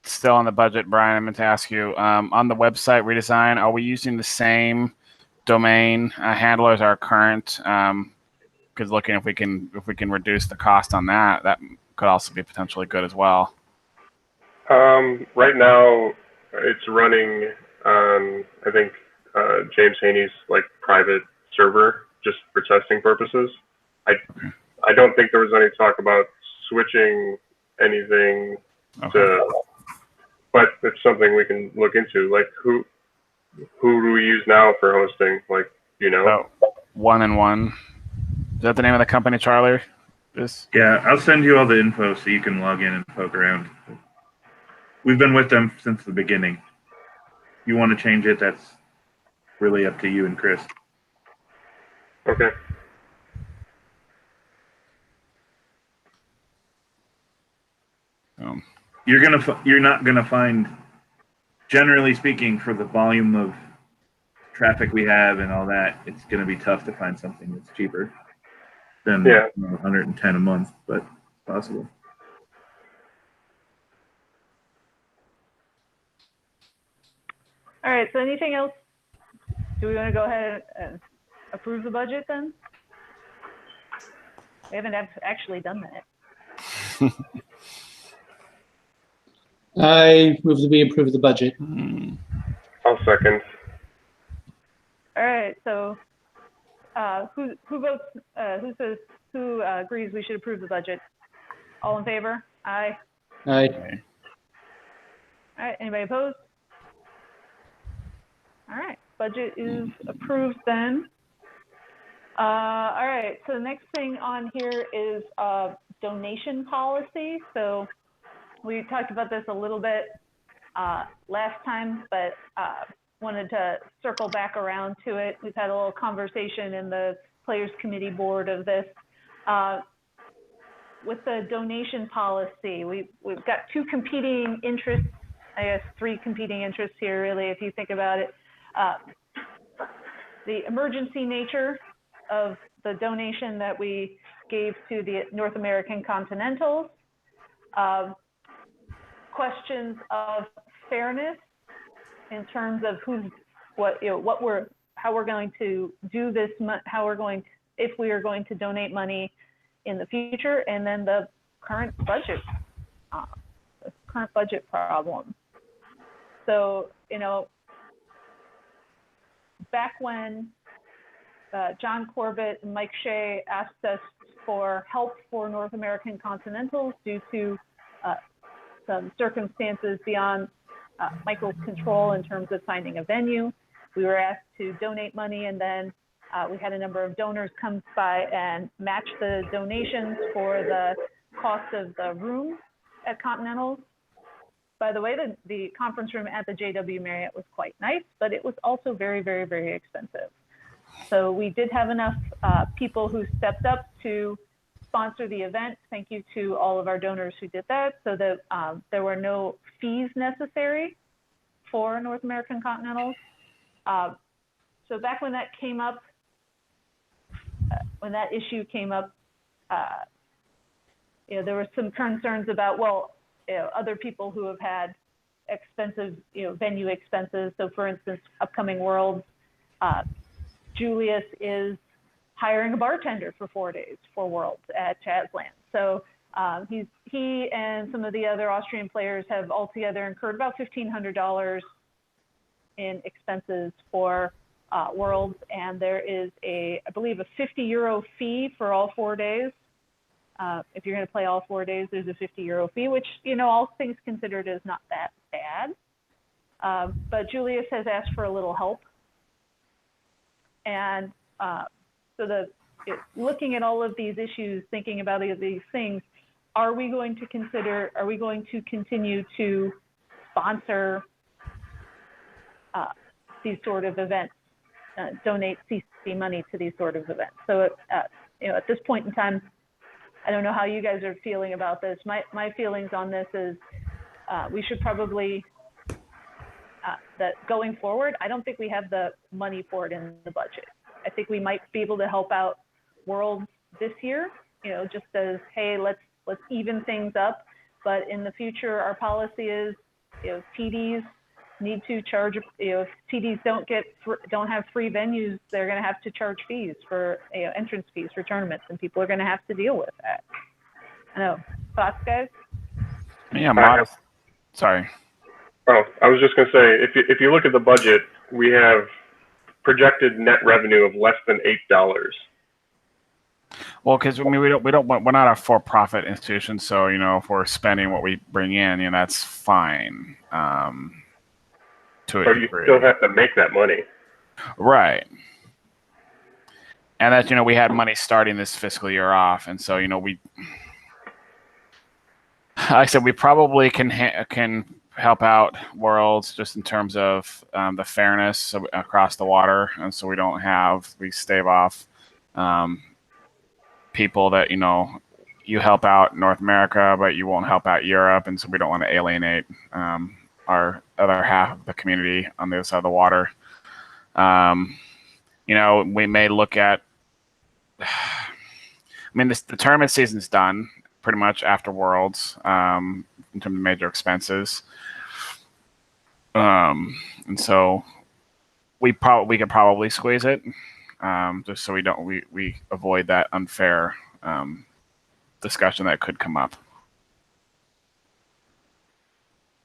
Still on the budget, Brian. I meant to ask you on the website redesign. Are we using the same domain handler as our current? Because looking if we can reduce the cost on that, that could also be potentially good as well. Right now, it's running on I think James Haney's like private server just for testing purposes. I don't think there was any talk about switching anything to, but it's something we can look into. Like who do we use now for hosting? Like, you know? 1&1. Is that the name of the company, Charlie? Yeah, I'll send you all the info so you can log in and poke around. We've been with them since the beginning. If you want to change it, that's really up to you and Chris. Okay. You're not gonna find, generally speaking, for the volume of traffic we have and all that, it's gonna be tough to find something that's cheaper than 110 a month, but it's possible. All right. So anything else? Do we want to go ahead and approve the budget then? We haven't actually done that. I move that we approve the budget. I'll second. All right. So who votes? Who agrees we should approve the budget? All in favor? Aye. Aye. All right. Anybody opposed? All right. Budget is approved then. All right. So the next thing on here is donation policy. So we talked about this a little bit last time, but wanted to circle back around to it. We've had a little conversation in the Players Committee board of this. With the donation policy, we've got two competing interests, I guess 3 competing interests here, really, if you think about it. The emergency nature of the donation that we gave to the North American Continentals, questions of fairness in terms of how we're going to do this, if we are going to donate money in the future, and then the current budget problem. So, back when John Corbett and Mike Shea asked us for help for North American Continentals due to some circumstances beyond Michael's control in terms of finding a venue, we were asked to donate money, and then we had a number of donors come by and match the donations for the cost of the room at Continentals. By the way, the conference room at the JW Marriott was quite nice, but it was also very, very, very expensive. So we did have enough people who stepped up to sponsor the event. Thank you to all of our donors who did that, so that there were no fees necessary for North American Continentals. So back when that came up, when that issue came up, there were some concerns about, other people who have had expensive, venue expenses. So for instance, upcoming Worlds, Julius is hiring a bartender for 4 days for Worlds at Chazland. So he and some of the other Austrian players have altogether incurred about $1,500 in expenses for Worlds, and there is I believe, a €50 fee for all 4 days. If you're going to play all 4 days, there's a €50 fee, which, all things considered, is not that bad. But Julius has asked for a little help. And so looking at all of these issues, thinking about these things, are we going to continue to sponsor these sort of events, donate CC money to these sort of events? So, at this point in time, I don't know how you guys are feeling about this. My feelings on this is we should probably, that going forward, I don't think we have the money for it in the budget. I think we might be able to help out Worlds this year, just as, hey, let's even things up. But in the future, our policy is, TDs need to charge, if TDs don't have free venues, they're going to have to charge fees for, entrance fees for tournaments, and people are going to have to deal with that. I know. Thoughts, guys? Yeah, modest. Sorry. Oh, I was just going to say, if you look at the budget, we have projected net revenue of less than $8. Well, because we're not a for-profit institution, so if we're spending what we bring in, that's fine. To But you still have to make that money, right? And that we had money starting this fiscal year off, and so like I said, we probably can help out Worlds just in terms of the fairness across the water, and so we stave off people that you help out North America, but you won't help out Europe, and so we don't want to alienate our other half of the community on the other side of the water. We may look at. The tournament season's done pretty much after Worlds in terms of major expenses. And so we could probably squeeze it, just so we avoid that unfair discussion that could come up.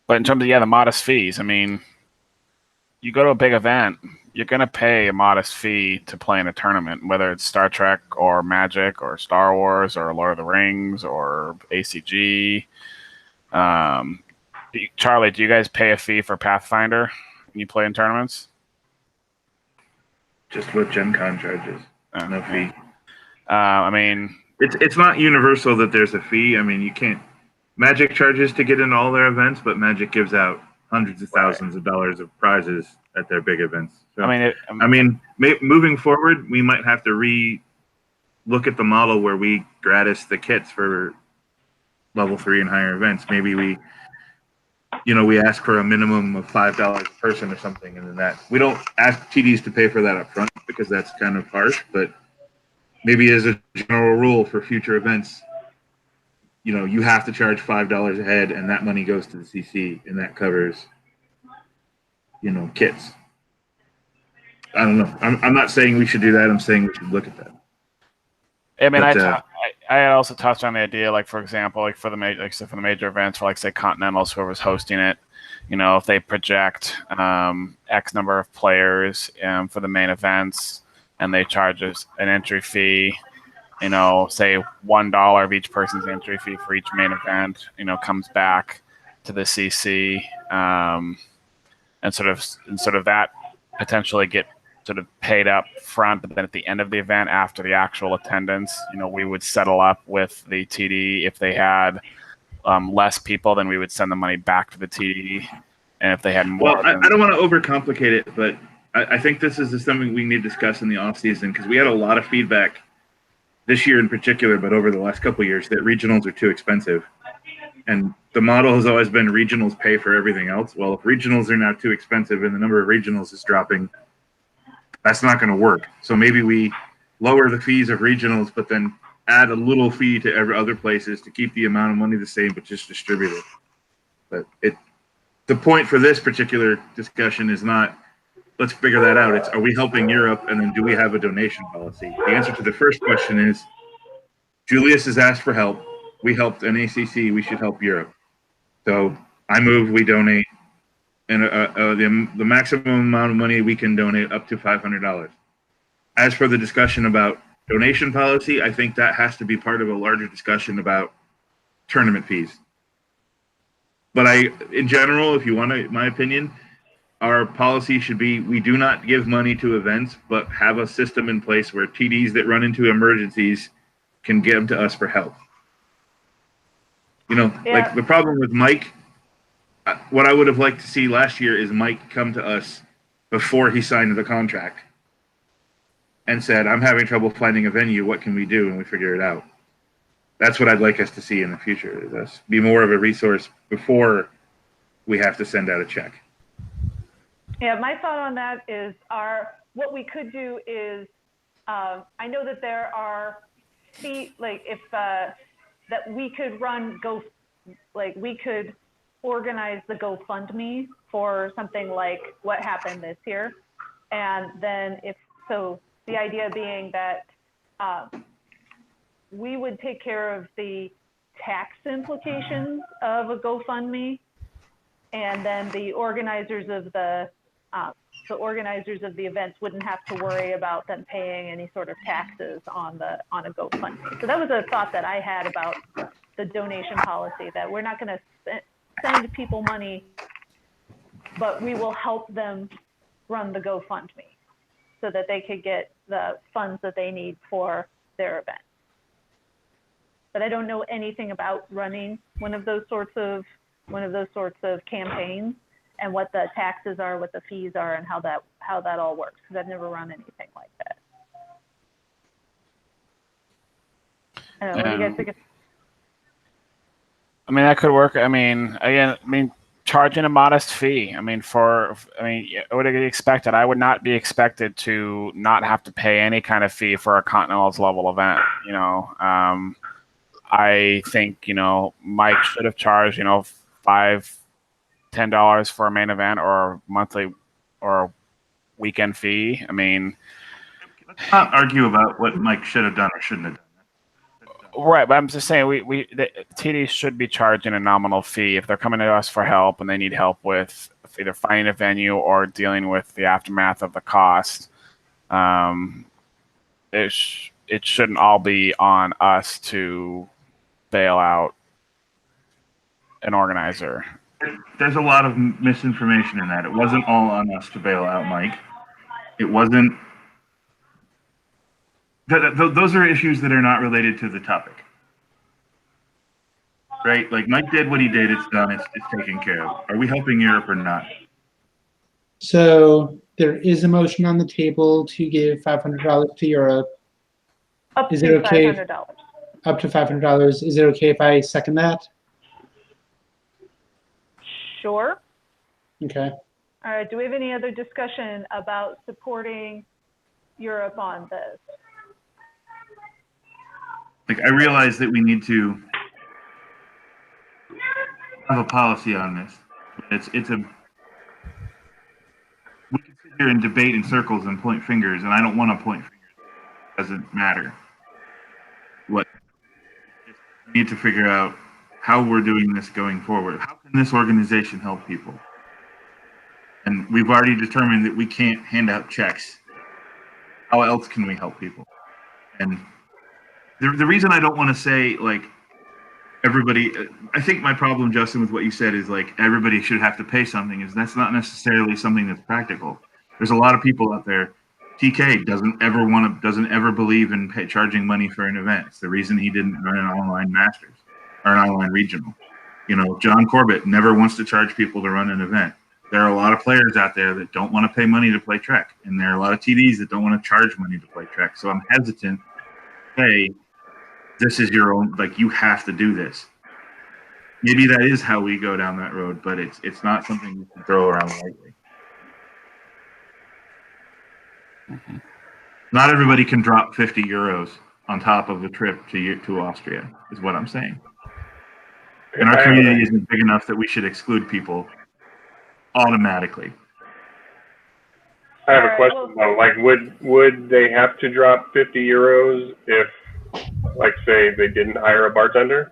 But in terms of the modest fees, you go to a big event, you're going to pay a modest fee to play in a tournament, whether it's Star Trek or Magic or Star Wars or Lord of the Rings or ACG. Charlie, do you guys pay a fee for Pathfinder when you play in tournaments? Just what Gen Con charges. No fee. It's not universal that there's a fee. You can't. Magic charges to get into all their events, but Magic gives out hundreds of thousands of dollars of prizes at their big events. So, moving forward, we might have to look at the model where we gratis the kits for level 3 and higher events. Maybe we ask for a minimum of $5 a person or something, and then that we don't ask TDs to pay for that up front because that's kind of harsh. But maybe as a general rule for future events, you have to charge $5 a head, and that money goes to the CC, and that covers, kits. I don't know. I'm not saying we should do that. I'm saying we should look at that. I had also touched on the idea, like for example, for the major events, for say Continentals, whoever's hosting it, if they project X number of players for the main events, and they charge us an entry fee. Say $1 of each person's entry fee for each main event, comes back to the CC, and sort of that potentially get sort of paid up front, but then at the end of the event, after the actual attendance, we would settle up with the TD. If they had less people, then we would send the money back to the TD, and if they had more, I don't want to overcomplicate it, but I think this is something we need to discuss in the off season because we had a lot of feedback this year in particular, but over the last couple of years that regionals are too expensive. And the model has always been regionals pay for everything else. Well, if regionals are now too expensive and the number of regionals is dropping, that's not going to work. So maybe we lower the fees of regionals, but then add a little fee to every other places to keep the amount of money the same, but just distribute it. But the point for this particular discussion is not, let's figure that out. It's, are we helping Europe? And then do we have a donation policy? The answer to the first question is, Julius has asked for help. We helped NACC. We should help Europe. So I move we donate, and the maximum amount of money we can donate up to $500. As for the discussion about donation policy, I think that has to be part of a larger discussion about tournament fees. But in general, if you want my opinion, our policy should be we do not give money to events, but have a system in place where TDs that run into emergencies can give to us for help. You know, like the problem with Mike, what I would have liked to see last year is Mike come to us before he signed the contract and said, I'm having trouble finding a venue. What can we do? And we figure it out. That's what I'd like us to see in the future, is us be more of a resource before we have to send out a check. Yeah, my thought on that is what we could do is, I know that there are that we could we could organize the GoFundMe for something like what happened this year. And then the idea being that we would take care of the tax implications of a GoFundMe, and then the organizers of the events wouldn't have to worry about them paying any sort of taxes on a GoFundMe. So that was a thought that I had about the donation policy, that we're not going to send people money, but we will help them run the GoFundMe so that they could get the funds that they need for their event. But I don't know anything about running one of those sorts of campaigns, and what the taxes are, what the fees are, and how that all works, because I've never run anything like that. I don't know, what do you guys think? I mean, that could work. I mean, again, charging a modest fee. I would expect it. I would not be expected to not have to pay any kind of fee for a Continentals level event. You know, I think, Mike should have charged, $5-10 for a main event, or a monthly or a weekend fee. I mean, let's not argue about what Mike should have done or shouldn't have done. Right, but I'm just saying the TDs should be charging a nominal fee if they're coming to us for help and they need help with either finding a venue or dealing with the aftermath of the cost. It shouldn't all be on us to bail out an organizer. There's a lot of misinformation in that. It wasn't all on us to bail out Mike. It wasn't. Those are issues that are not related to the topic, right? Like Mike did what he did. It's done. It's taken care of. Are we helping Europe or not? So there is a motion on the table to give $500 to Europe. Is it okay? $500. Up to $500. Is it okay if I second that? Sure. Okay. All right. Do we have any other discussion about supporting Europe on this? Like, I realize that we need to have a policy on this. We can sit here and debate in circles and point fingers, and I don't want to point fingers. It doesn't matter. We need to figure out how we're doing this going forward. How can this organization help people? And we've already determined that we can't hand out checks. How else can we help people? And the reason I don't want to say, like, everybody, I think my problem, Justin, with what you said is, like, everybody should have to pay something, is that's not necessarily something that's practical. There's a lot of people out there. TK doesn't ever believe in charging money for an event. It's the reason he didn't run an online Masters or an online regional. John Corbett never wants to charge people to run an event. there are a lot of players out there that don't want to pay money to play Trek, and there are a lot of TDs that don't want to charge money to play Trek. So I'm hesitant to say, this is your own, like, you have to do this. Maybe that is how we go down that road, but it's not something you can throw around lightly. Mm-hmm. Not everybody can drop 50 euros on top of a trip to Austria, is what I'm saying. And our community isn't big enough that we should exclude people automatically. I have a Alright, question though. Like, would they have to drop 50 euros if, like, say they didn't hire a bartender?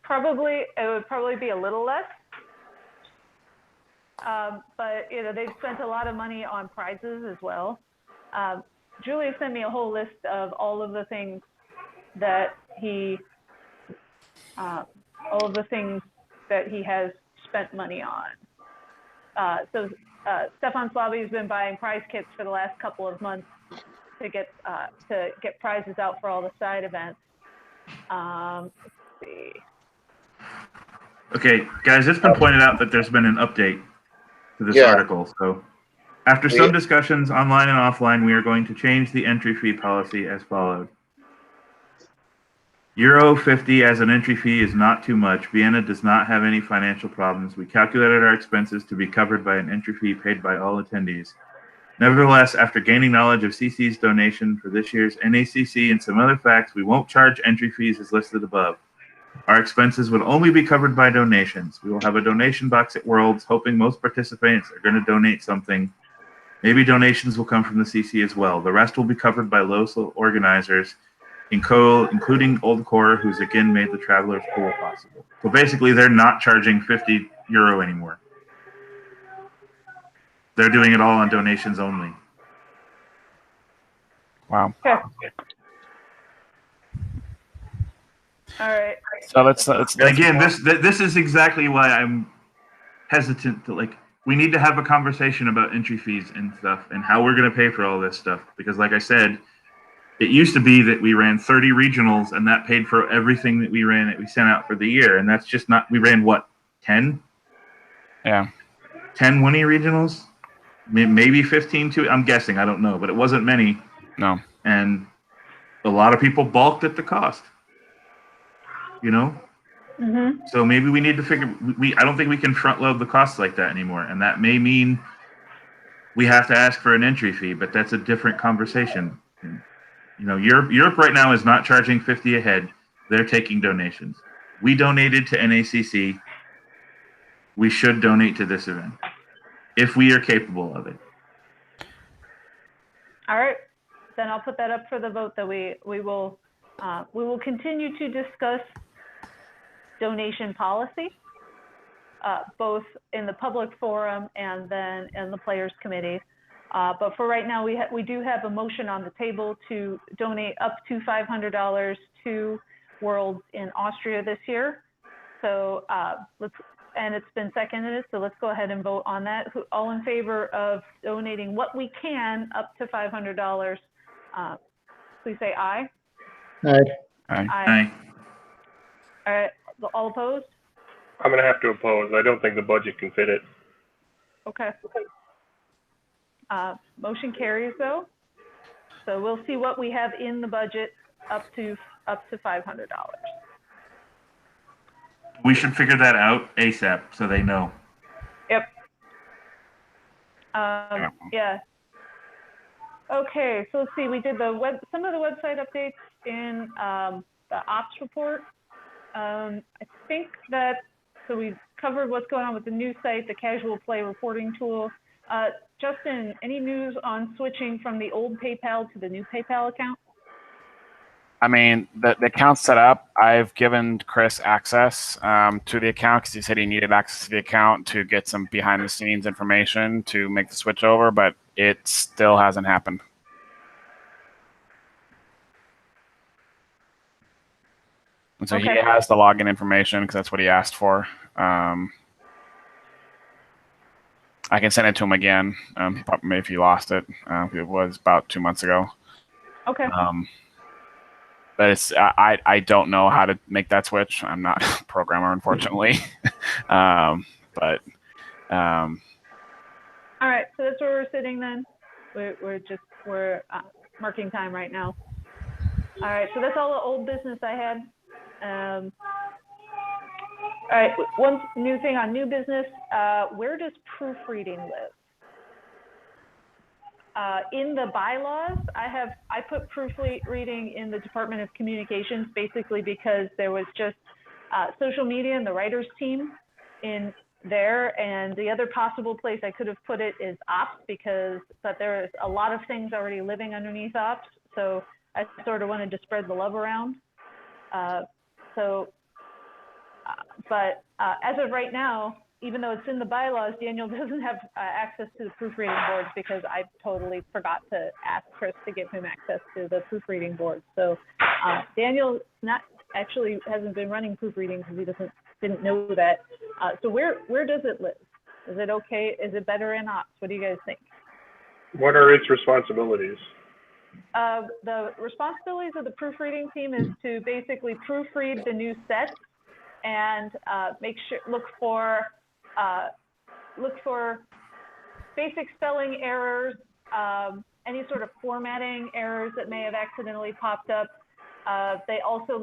Probably, it would probably be a little less. But, you know, they've spent a lot of money on prizes as well. Julia sent me a whole list of all of the things that he has spent money on. So Stefan Slavy's been buying prize kits for the last couple of months to get prizes out for all the side events. Let's see. Okay, guys, it's been pointed out that there's been an update to this article. So after some discussions online and offline, we are going to change the entry fee policy as followed. Euro 50 as an entry fee is not too much. Vienna does not have any financial problems. We calculated our expenses to be covered by an entry fee paid by all attendees. Nevertheless, after gaining knowledge of CC's donation for this year's NACC and some other facts, we won't charge entry fees as listed above. Our expenses would only be covered by donations. We will have a donation box at Worlds, hoping most participants are going to donate something. Maybe donations will come from the CC as well. The rest will be covered by local organizers, including Old Core, who's again made the Travelers Pool possible. So basically, they're not charging 50 euro anymore. They're doing it all on donations only. Wow. Okay. All right. So let's and again, this is exactly why I'm hesitant to, like, we need to have a conversation about entry fees and stuff and how we're going to pay for all this stuff. Because like I said, it used to be that we ran 30 regionals and that paid for everything that we sent out for the year. And that's just not, we ran what, 10? Yeah. 10 1E regionals? Maybe 15 too. I'm guessing, I don't know, but it wasn't many. No. And a lot of people balked at the cost. You know? Mm-hmm. So maybe we need to figure, I don't think we can front load the costs like that anymore. And that may mean we have to ask for an entry fee, but that's a different conversation. You know, Europe right now is not charging 50 a head. They're taking donations. We donated to NACC. We should donate to this event if we are capable of it. All right. Then I'll put that up for the vote that we will continue to discuss donation policy, both in the public forum and then in the players committee. But for right now, we do have a motion on the table to donate up to $500 to Worlds in Austria this year. So and it's been seconded, so let's go ahead and vote on that. All in favor of donating what we can up to $500, please say aye. Aye. Aye. Aye. All right, all opposed? I'm going to have to oppose. I don't think the budget can fit it. Okay. Motion carries though. So we'll see what we have in the budget up to $500. We should figure that out ASAP so they know. Yep. Yeah. Okay, so let's see. We did some of the website updates in the ops report. I think that, so we covered what's going on with the new site, the casual play reporting tool. Justin, any news on switching from the old PayPal to the new PayPal account? I mean, the account's set up. I've given Chris access to the account because he said he needed access to the account to get some behind-the-scenes information to make the switch over, but it still hasn't happened. And so he has the login information because that's what he asked for. I can send it to him again. Maybe if he lost it. It was about 2 months ago. Okay. but I don't know how to make that switch. I'm not a programmer, unfortunately. But All right, so that's where we're sitting then. We're marking time right now. All right, so that's all the old business I had. All right, one new thing on new business. Where does proofreading live? In the bylaws, I put proofreading in the Department of Communications basically because there was just social media and the writers team in there, and the other possible place I could have put it is ops but there's a lot of things already living underneath ops, so I sort of wanted to spread the love around. But as of right now, even though it's in the bylaws, Daniel doesn't have access to the proofreading boards because I totally forgot to ask Chris to give him access to the proofreading boards. So Daniel hasn't been running proofreading because he didn't know that. So where does it live? Is it okay? Is it better in ops? What do you guys think? What are its responsibilities? The responsibilities of the proofreading team is to basically proofread the new sets and look for basic spelling errors, any sort of formatting errors that may have accidentally popped up. They also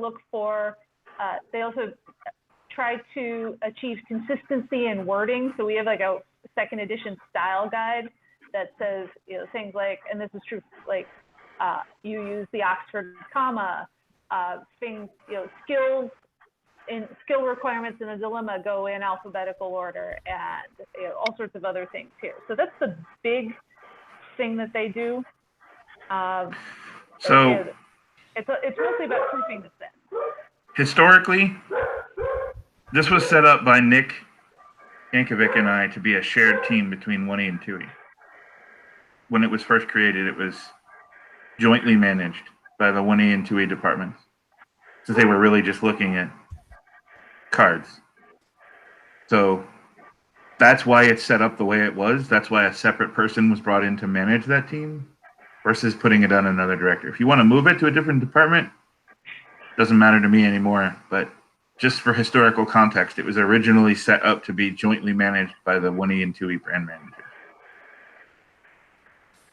try to achieve consistency in wording. So we have like a second edition style guide that says, things like, and this is true, like you use the Oxford comma, things, skills in skill requirements in a dilemma go in alphabetical order, and all sorts of other things here. So that's the big thing that they do. So it's mostly about proofing the set. Historically, this was set up by Nick Yankovic and I to be a shared team between 1E and 2E. When it was first created, it was jointly managed by the 1E and 2E departments, since they were really just looking at cards. So that's why it's set up the way it was. That's why a separate person was brought in to manage that team versus putting it on another director. If you want to move it to a different department, doesn't matter to me anymore. But just for historical context, it was originally set up to be jointly managed by the 1E and 2E brand managers.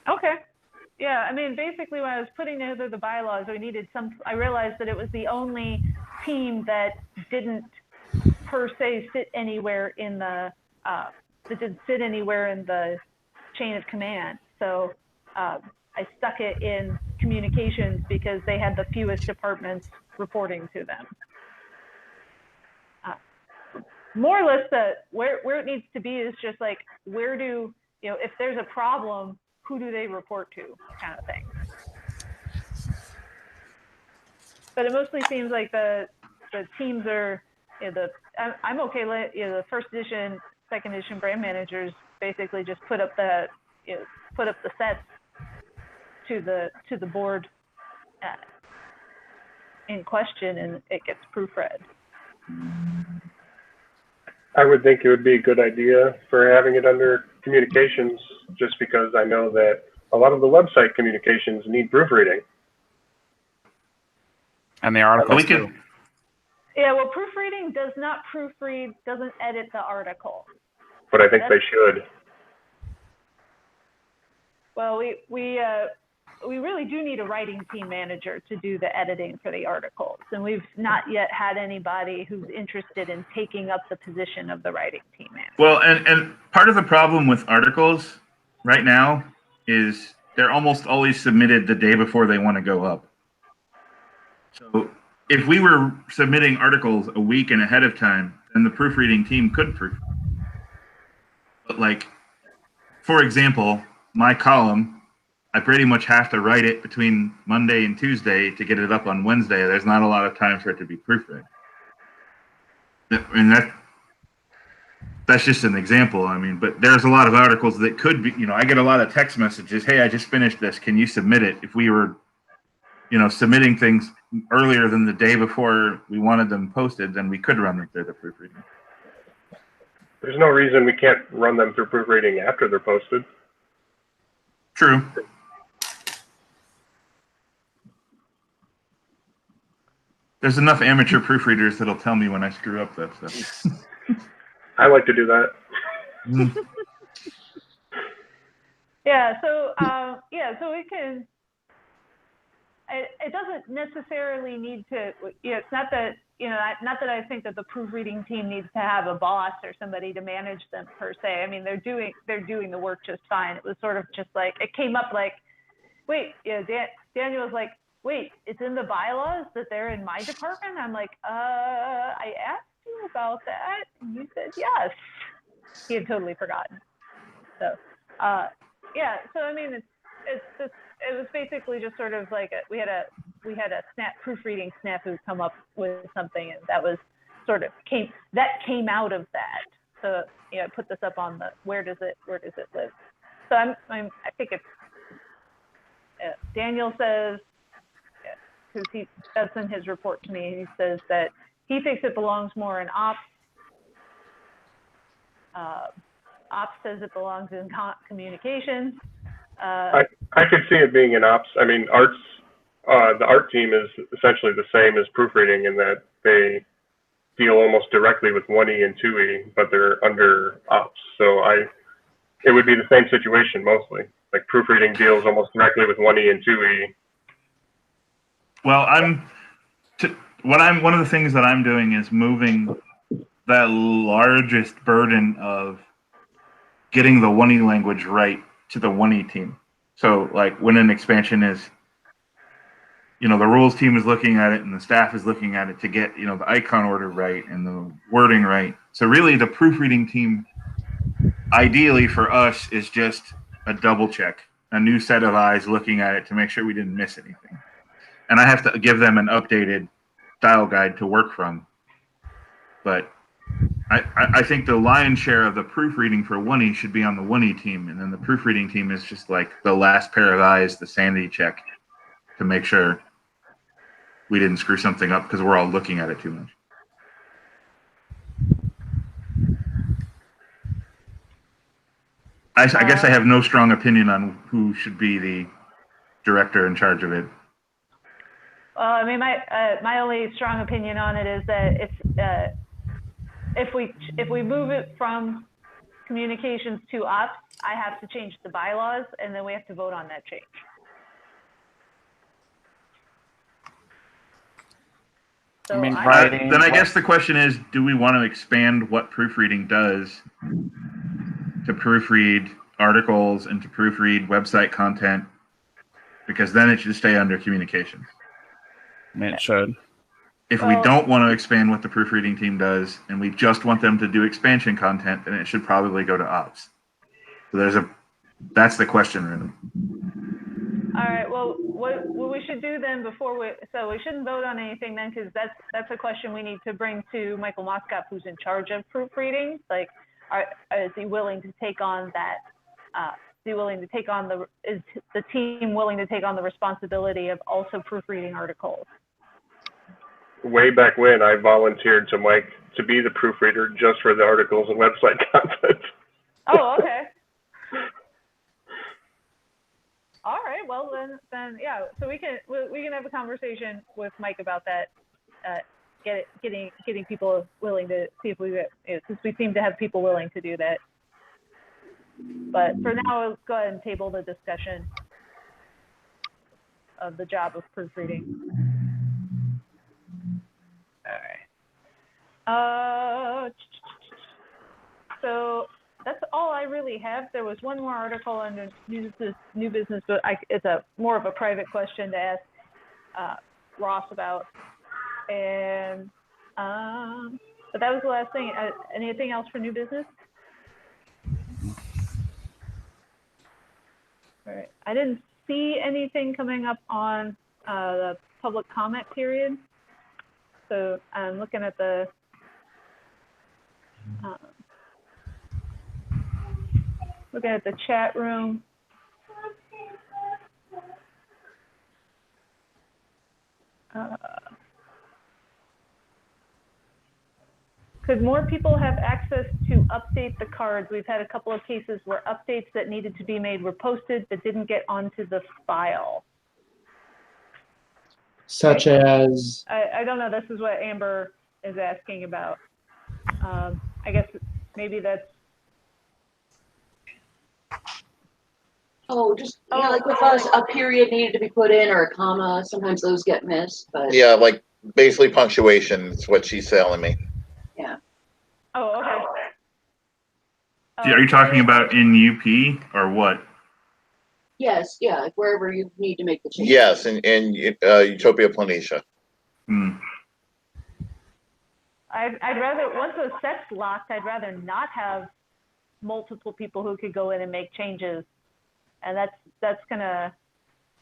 Okay. Yeah, I mean, basically when I was putting together the bylaws, I realized that it was the only team that didn't per se sit anywhere in the chain of command. So I stuck it in communications because they had the fewest departments reporting to them. More or less, where it needs to be is just like, if there's a problem, who do they report to, kind of thing. But it mostly seems like the teams are, I'm okay. The first edition, second edition brand managers basically just put up the sets to the board in question, and it gets proofread. I would think it would be a good idea for having it under communications, just because I know that a lot of the website communications need proofreading. And the articles too. Yeah, well, proofreading doesn't edit the article. But I think they should. Well, we really do need a writing team manager to do the editing for the articles. And we've not yet had anybody who's interested in taking up the position of the writing team manager. Well, and part of the problem with articles right now is they're almost always submitted the day before they want to go up. So if we were submitting articles a week and ahead of time, then the proofreading team could proofread. But like, for example, my column, I pretty much have to write it between Monday and Tuesday to get it up on Wednesday. There's not a lot of time for it to be proofread. And that's just an example. I mean, but there's a lot of articles that could be, I get a lot of text messages. Hey, I just finished this. Can you submit it? If we were, submitting things earlier than the day before we wanted them posted, then we could run them through the proofreading. There's no reason we can't run them through proofreading after they're posted. True. There's enough amateur proofreaders that'll tell me when I screw up that stuff. I like to do that. Yeah, so so we can. It doesn't necessarily need to. It's not that not that I think that the proofreading team needs to have a boss or somebody to manage them per se. I mean, they're doing the work just fine. It was sort of just like it came up like, wait, Daniel was like, wait, it's in the bylaws that they're in my department. I'm like, I asked you about that, and you said yes. He had totally forgotten. So, yeah. So I mean, it's just. It was basically just sort of like we had a proofreading snafu come up with something, and that was sort of came out of that. So I put this up on the where does it live? So I think it's Daniel says, because that's in his report to me. He says that he thinks it belongs more in ops. Ops says it belongs in communications. I could see it being in ops. I mean, the art team is essentially the same as proofreading in that they deal almost directly with 1E and 2E, but they're under ops. So it would be the same situation mostly. Like proofreading deals almost directly with 1E and 2E. Well, one of the things that I'm doing is moving that largest burden of getting the 1E language right to the 1E team. So like when an expansion is, the rules team is looking at it and the staff is looking at it to get, the icon order right and the wording right. So really the proofreading team, ideally for us, is just a double check, a new set of eyes looking at it to make sure we didn't miss anything. And I have to give them an updated style guide to work from. But I think the lion's share of the proofreading for 1E should be on the 1E team, and then the proofreading team is just like the last pair of eyes, the sanity check, to make sure we didn't screw something up because we're all looking at it too much. I guess I have no strong opinion on who should be the director in charge of it. Well, I mean, my only strong opinion on it is that if we move it from communications to ops, I have to change the bylaws, and then we have to vote on that change. So then I guess the question is, do we want to expand what proofreading does to proofread articles and to proofread website content? Because then it should stay under communications. It should. If we don't want to expand what the proofreading team does and we just want them to do expansion content, then it should probably go to ops. So that's the question, really. All right. Well, what we should do then so we shouldn't vote on anything then, because that's a question we need to bring to Michael Moskop, who's in charge of proofreading. Like, is he willing to take on that? Is the team willing to take on the responsibility of also proofreading articles? Way back when, I volunteered to Mike to be the proofreader just for the articles and website content. Oh, okay. All right. Well, then, yeah. So we can have a conversation with Mike about that. Getting people willing to see if since we seem to have people willing to do that. But for now, let's go ahead and table the discussion of the job of proofreading. All right. So that's all I really have. There was one more article under new business, but it's more of a private question to ask Ross about. And but that was the last thing. Anything else for new business? All right. I didn't see anything coming up on the public comment period. So I'm looking at the chat room. Could more people have access to update the cards? We've had a couple of cases where updates that needed to be made were posted but didn't get onto the file. such as, I don't know. This is what Amber is asking about. I guess maybe that's. Oh, just, you know, like with us, a period needed to be put in or a comma, sometimes those get missed, but. Yeah, like basically punctuation is what she's telling me. Oh, okay. Are you talking about in UP or what? Yes, yeah, like wherever you need to make the change. Yes, in Utopia Planitia. Hmm. I'd rather, once a set's locked, I'd rather not have multiple people who could go in and make changes. And that's gonna,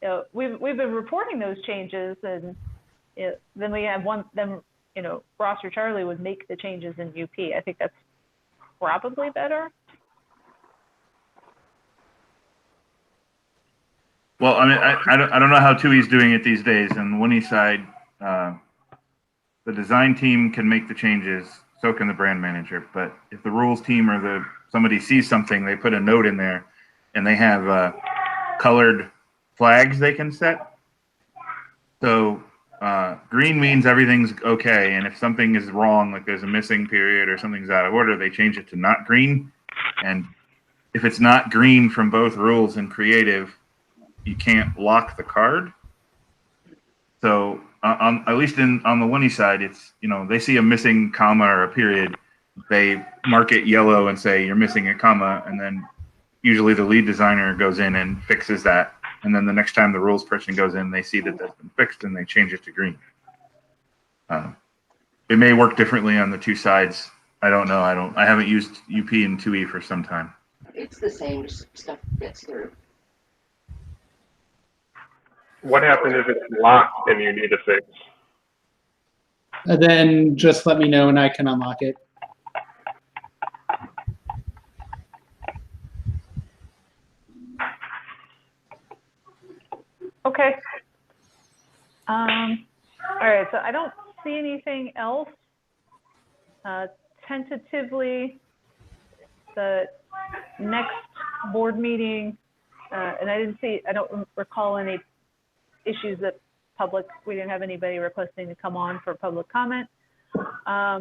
you know, we've been reporting those changes, and you know, then we have you know, Ross or Charlie would make the changes in UP. I think that's probably better. Well, I mean, I don't know how TUI's doing it these days. On the Winnie side, the design team can make the changes, so can the brand manager. But if the rules team or somebody sees something, they put a note in there, and they have colored flags they can set. So green means everything's okay, and if something is wrong, like there's a missing period or something's out of order, they change it to not green. And if it's not green from both rules and creative, you can't lock the card. So at least on the Winnie side, it's, you know, they see a missing comma or a period, they mark it yellow and say you're missing a comma, and then usually the lead designer goes in and fixes that. And then the next time the rules person goes in, they see that that's been fixed and they change it to green. It may work differently on the two sides. I don't know. I haven't used UP and TUI for some time. It's the same, just stuff gets through. What happens if it's locked and you need a fix? then just let me know and I can unlock it. Okay. All right, so I don't see anything else. Tentatively, the next board meeting, and I don't recall any issues that we didn't have anybody requesting to come on for public comment. All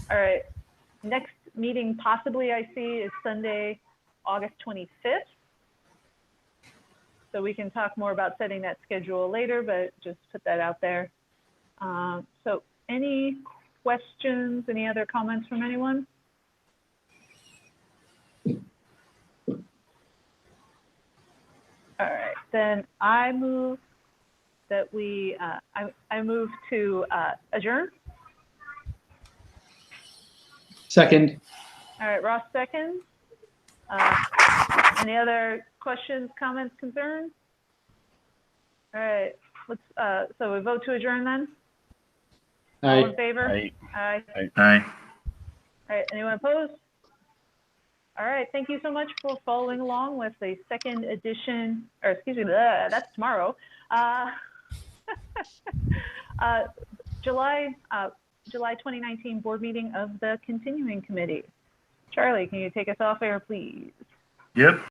right, next meeting possibly I see is Sunday, August 25th. So we can talk more about setting that schedule later, but just put that out there. So any questions, any other comments from anyone? All right, then I move that we, I move to adjourn. Second. All right, Ross seconds. Any other questions, comments, concerns? All right, so we vote to adjourn then? All in favor? Aye. Aye. Aye. All right, anyone opposed? All right, thank you so much for following along with the second edition, or excuse me, that's tomorrow. July 2019 board meeting of the continuing committee. Charlie, can you take us off air, please? Yep.